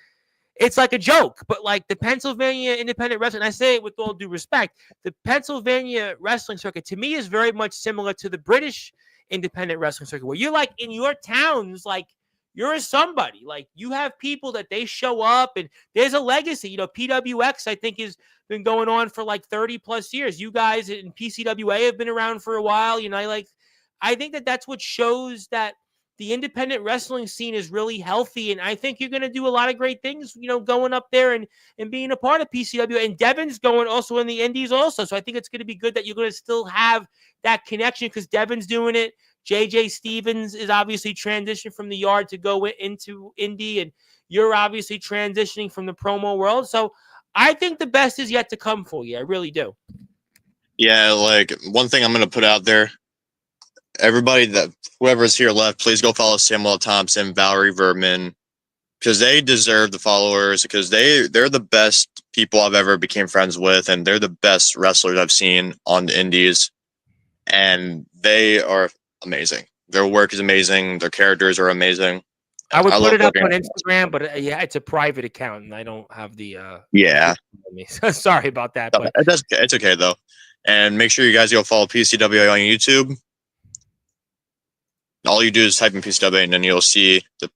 it's like a joke. But like the Pennsylvania independent wrestling, I say it with all due respect, the Pennsylvania wrestling circuit to me is very much similar to the British independent wrestling circuit, where you're like in your towns, like you're a somebody. Like you have people that they show up, and there's a legacy. PWX I think has been going on for like 30+ years. You guys in PCWA have been around for a while. I think that that's what shows that the independent wrestling scene is really healthy, and I think you're going to do a lot of great things, going up there and being a part of PCW. And Devin's going also in the indies also. So I think it's going to be good that you're going to still have that connection because Devin's doing it. JJ Stevens is obviously transitioned from the yard to go into indie, and you're obviously transitioning from the promo world. So I think the best is yet to come for you. I really do. Yeah, like one thing I'm going to put out there, everybody that whoever's here left, please go follow Samuel Thompson, Valerie Verman, because they deserve the followers, because they're the best people I've ever became friends with, and they're the best wrestlers I've seen on the indies, and they are amazing. Their work is amazing. Their characters are amazing. I would put love it up on working Instagram, but yeah, it's a private account, and I don't have the Yeah. Sorry about that, but it's okay though. And make sure you guys go follow PCW on YouTube. All you do is type in PCW, and then you'll see the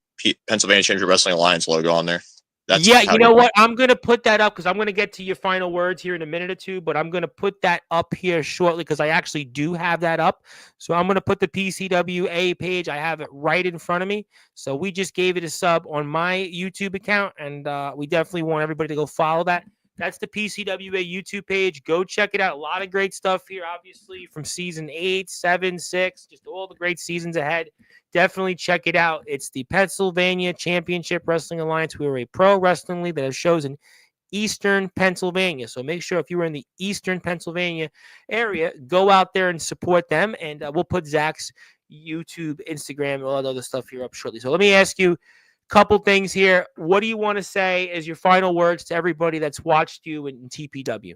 Pennsylvania Championship Wrestling Alliance logo on there. That's you know what? I'm going to put that up because I'm going to get to your final words here in a minute or two, but I'm going to put that up here shortly because I actually do have that up. So I'm going to put the PCWA page. I have it right in front of me. So we just gave it a sub on my YouTube account, and we definitely want everybody to go follow that. That's the PCWA YouTube page. Go check it out. A lot of great stuff here, obviously, from season 8, 7, 6, just all the great seasons ahead. Definitely check it out. It's the Pennsylvania Championship Wrestling Alliance. We are a pro wrestling league that has shows in Eastern Pennsylvania. So make sure if you are in the Eastern Pennsylvania area, go out there and support them. And we'll put Zach's YouTube, Instagram, and all that other stuff here up shortly. So let me ask you couple things here. What do you want to say as your final words to everybody that's watched you in TPW?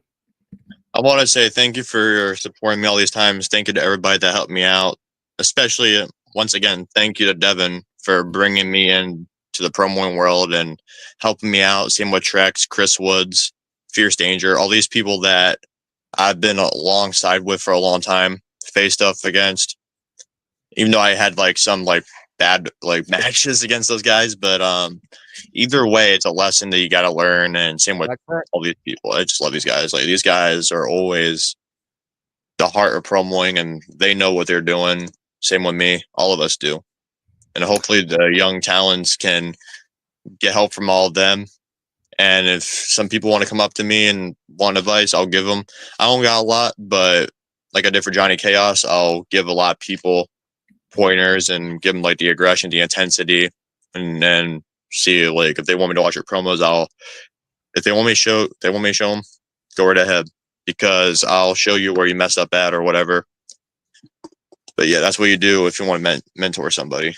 I want to say thank you for supporting me all these times. Thank you to everybody that helped me out. Especially, once again, thank you to Devin for bringing me in to the promoing world and helping me out. Same with Trex, Chris Woods, Fierce Danger, all these people that I've been alongside with for a long time, faced stuff against. Even though I had some bad matches against those guys, but either way, it's a lesson that you got to learn. And same with all these people. I just love these guys. These guys are always the heart of promoing, and they know what they're doing. Same with me. All of us do. And hopefully the young talents can get help from all of them. And if some people want to come up to me and want advice, I'll give them. I don't got a lot, but like I did for Johnny Chaos, I'll give a lot of people pointers and give them the aggression, the intensity, and then see if they want me to watch your promos, if they want me to show them, go right ahead, because I'll show you where you messed up at or whatever. But yeah, that's what you do if you want to mentor somebody.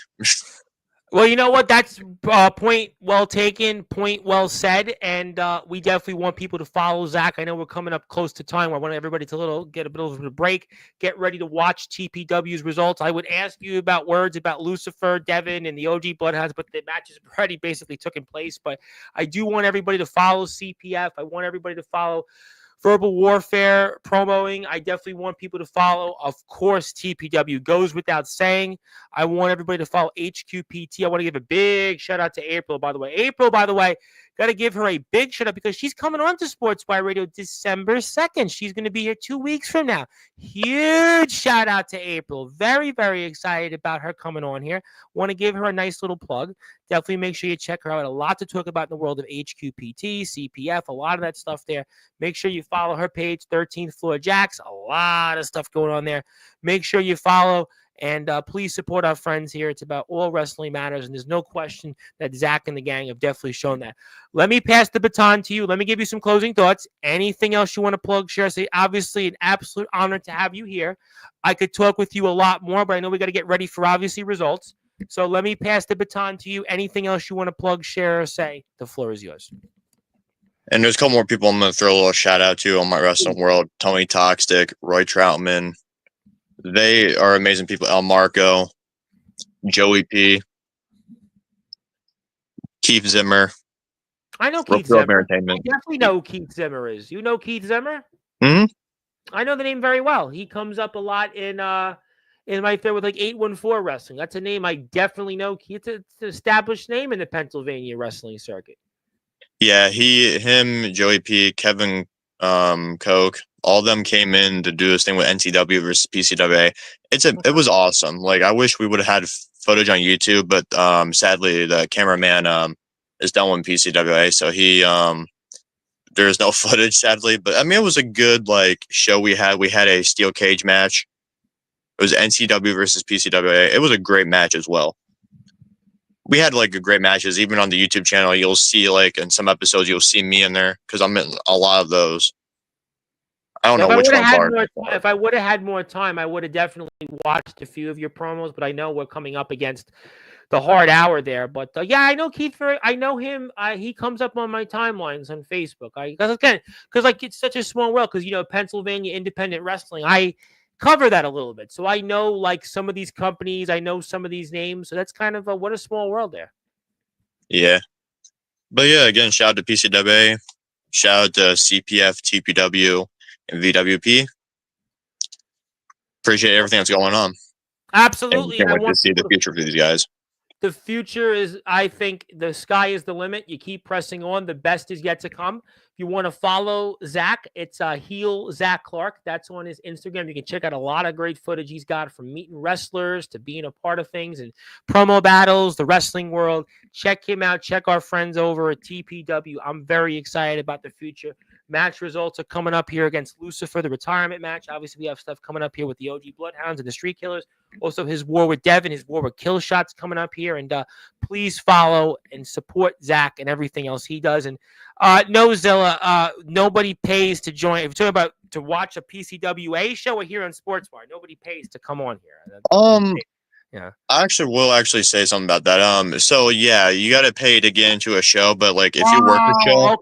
Well, you know what? That's point well taken, point well said, and we definitely want people to follow Zach. I know we're coming up close to time. I want everybody to get a bit of a break, get ready to watch TPW's results. I would ask you about words about Lucifer, Devin, and the OG Bloodhounds, but the matches already basically taken place. But I do want everybody to follow CPF. I want everybody to follow Verbal Warfare promoting. I definitely want people to follow, of course, TPW. Goes without saying. I want everybody to follow HQPT. I want to give a big shout out to April, by the way. April, by the way, got to give her a big shout out because she's coming on to Sportswire Radio December 2nd. She's going to be here 2 weeks from now. Huge shout out to April. Very, very excited about her coming on here. Want to give her a nice little plug. Definitely make sure you check her out. A lot to talk about in the world of HQPT, CPF, a lot of that stuff there. Make sure you follow her page, 13th Floor Jacks. A lot of stuff going on there. Make sure you follow. And please support our friends here. It's about all wrestling matters, and there's no question that Zach and the gang have definitely shown that. Let me pass the baton to you. Let me give you some closing thoughts. Anything else you want to plug, share? Say, obviously, an absolute honor to have you here. I could talk with you a lot more, but I know we got to get ready for, obviously, results. So let me pass the baton to you. Anything else you want to plug, share, or say? The floor is yours. And there's a couple more people I'm going to throw a little shout out to on my wrestling world. Tony Toxic, Roy Troutman. They are amazing people. El Marco, Joey P, Keith Zimmer. I know Keith Zimmer. I definitely know who Keith Zimmer is. You know Keith Zimmer? Mm-hmm. I know the name very well. He comes up a lot in right there with 814 Wrestling. That's a name I definitely know. It's an established name in the Pennsylvania wrestling circuit. Yeah, him, Joey P, Kevin Koch, all of them came in to do this thing with NCW versus PCWA. It was awesome. I wish we would have had footage on YouTube, but sadly the cameraman is done with PCWA, so he there's no footage sadly. But I mean, it was a good like show we had. We had a steel cage match. It was NCW versus PCWA. It was a great match as well. We had like great matches. Even on the YouTube channel, you'll see like in some episodes you'll see me in there because I'm in a lot of those. I don't know which ones are. If I would have had more time, I would have definitely watched a few of your promos. But I know we're coming up against the hard hour there. But yeah, I know Keith. I know him. He comes up on my timelines on Facebook. Because like it's such a small world. Because Pennsylvania independent wrestling. I cover that a little bit, so I know like some of these companies. I know some of these names. So that's kind of what a small world there. Yeah, but yeah, again, shout out to PCWA, shout out to CPF, TPW, and VWP. Appreciate everything that's going on. Absolutely, and I want to see the future for these guys. The future is, I think, the sky is the limit. You keep pressing on. The best is yet to come. If you want to follow Zach, it's heel Zach Clark. That's on his Instagram. You can check out a lot of great footage he's got from meeting wrestlers to being a part of things and promo battles, the wrestling world. Check him out. Check our friends over at TPW. I'm very excited about the future. Match results are coming up here against Lucifer, the retirement match. Obviously, we have stuff coming up here with the OG Bloodhounds and the Street Killers. Also, his war with Devin, his war with Killshot's coming up here. And please follow and support Zach and everything else he does. And no, Zilla, nobody pays to join. If you're talking about to watch a PCWA show or here on Sportswire, nobody pays to come on here. Yeah. I will say something about that. So yeah, you got to pay to get into a show, but like if you work a show,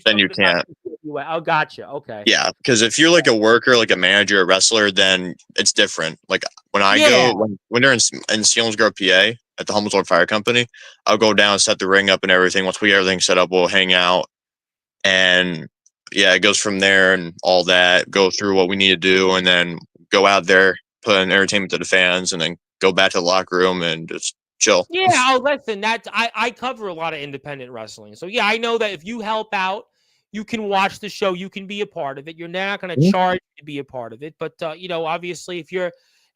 then you can't. Oh, gotcha. Okay. Yeah, because if you're like a worker, like a manager, a wrestler, then it's different. Like when I go, when they're in Selinsgrove, PA, at the Humblesville Fire Company, I'll go down, set the ring up and everything. Once we get everything set up, we'll hang out, and yeah, it goes from there and all that. Go through what we need to do, and then go out there, put an entertainment to the fans, and then go back to the locker room and just chill. Yeah, listen, I cover a lot of independent wrestling, so yeah, I know that if you help out, you can watch the show, you can be a part of it. You're not going to charge to be a part of it, but obviously, if you're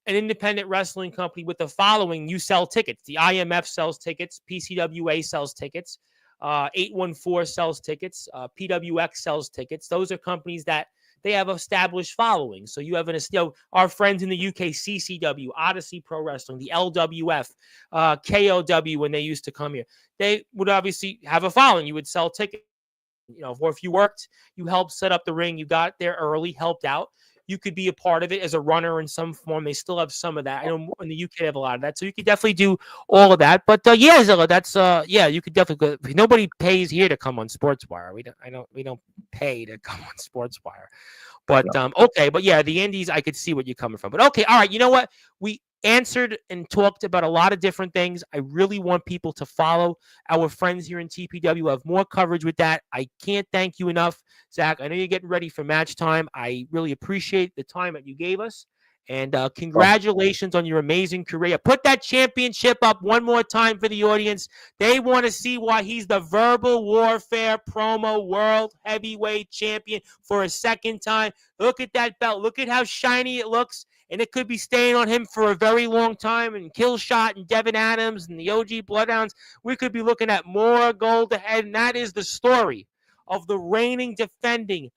an independent wrestling company with a following, you sell tickets. The IMF sells tickets, PCWA sells tickets, 814 sells tickets, PWX sells tickets. Those are companies that they have established following. So you have our friends in the UK, CCW, Odyssey Pro Wrestling, the LWF, KOW, when they used to come here, they would obviously have a following. You would sell tickets. Or if you worked, you helped set up the ring, you got there early, helped out. You could be a part of it as a runner in some form. They still have some of that. I know in the UK they have a lot of that, so you could definitely do all of that. But yeah, Zilla, that's you could definitely go. Nobody pays here to come on Sportswire. We don't pay to come on Sportswire. But okay, but yeah, the Indies, I could see what you're coming from. But okay, all right, you know what? We answered and talked about a lot of different things. I really want people to follow our friends here in TPW. We'll have more coverage with that. I can't thank you enough, Zach. I know you're getting ready for match time. I really appreciate the time that you gave us. And congratulations on your amazing career. Put that championship up one more time for the audience. They want to see why he's the Verbal Warfare Promo World Heavyweight Champion for a second time. Look at that belt. Look at how shiny it looks. And it could be staying on him for a very long time. And Killshot and Devin Adams and the OG Bloodhounds, we could be looking at more gold ahead. And that is the story of the reigning, defending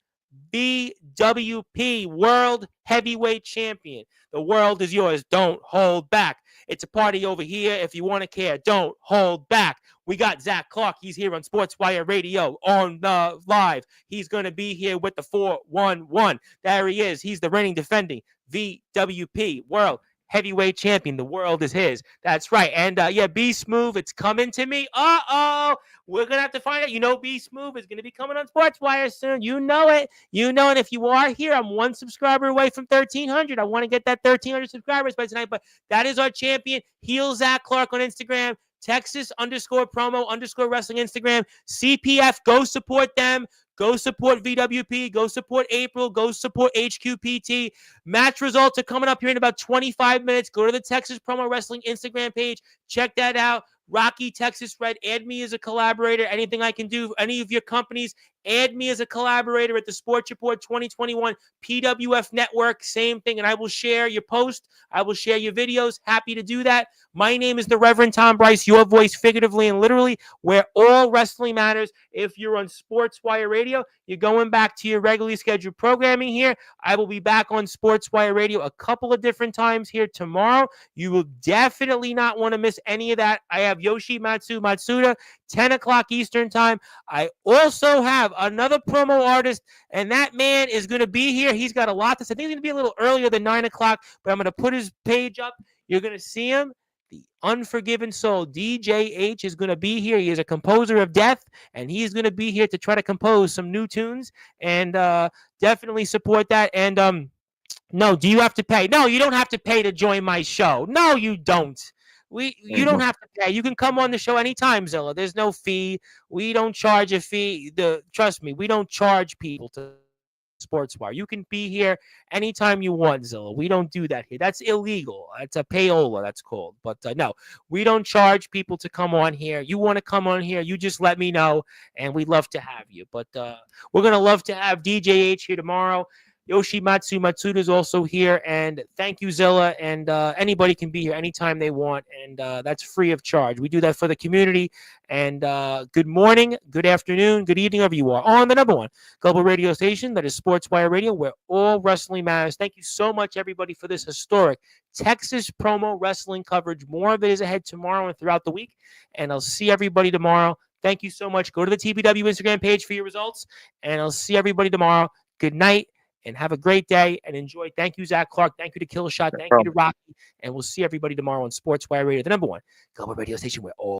BWP World Heavyweight Champion. The world is yours. Don't hold back. It's a party over here. If you want to care, don't hold back. We got Zach Clark. He's here on Sportswire Radio on the live. He's going to be here with the 411. There he is. He's the reigning, defending VWP World Heavyweight Champion. The world is his. That's right. And Be Smooth, it's coming to me. We're going to have to find out. Be Smooth is going to be coming on Sportswire soon. You know it. And if you are here, I'm one subscriber away from 1,300. I want to get that 1,300 subscribers by tonight. But that is our champion. Heel Zach Clark on Instagram. Texas_promo_wrestling Instagram. CPF, go support them. Go support VWP. Go support April. Go support HQPT. Match results are coming up here in about 25 minutes. Go to the Texas Promo Wrestling Instagram page. Check that out. Rocky Texas Red. Add me as a collaborator. Anything I can do, any of your companies, add me as a collaborator at the Sports Report 2021 PWF Network. Same thing. And I will share your post. I will share your videos. Happy to do that. My name is the Reverend Tom Bryce, your voice figuratively and literally, where all wrestling matters. If you're on Sportswire Radio, you're going back to your regularly scheduled programming here. I will be back on Sportswire Radio a couple of different times here tomorrow. You will definitely not want to miss any of that. I have Yoshimatsu Matsuda, 10 o'clock Eastern time. I also have another promo artist, and that man is going to be here. He's got a lot to say. I think he's going to be a little earlier than 9 o'clock, but I'm going to put his page up. You're going to see him. The Unforgiven Soul, DJH, is going to be here. He is a composer of death, and he's going to be here to try to compose some new tunes, and definitely support that. And no, do you have to pay? No, you don't have to pay to join my show. No, you don't. You don't have to pay. You can come on the show anytime, Zilla. There's no fee. We don't charge a fee. Trust me, we don't charge people to Sportswire. You can be here anytime you want, Zilla. We don't do that here. That's illegal. It's a payola, that's called. But no, we don't charge people to come on here. You want to come on here, you just let me know, and we'd love to have you. But we're going to love to have DJH here tomorrow. Yoshimatsu Matsuda is also here, and thank you, Zilla, and anybody can be here anytime they want, and that's free of charge. We do that for the community, and good morning, good afternoon, good evening, wherever you are, on the number one global radio station, that is Sportswire Radio, where all wrestling matters. Thank you so much, everybody, for this historic Texas promo wrestling coverage. More of it is ahead tomorrow and throughout the week, and I'll see everybody tomorrow. Thank you so much. Go to the TPW Instagram page for your results, and I'll see everybody tomorrow. Good night. And have a great day and enjoy. Thank you, Zach Clark. Thank you to Killshot. Thank you to Rocky. And we'll see everybody tomorrow on Sportswire Radio, the number one global radio station where all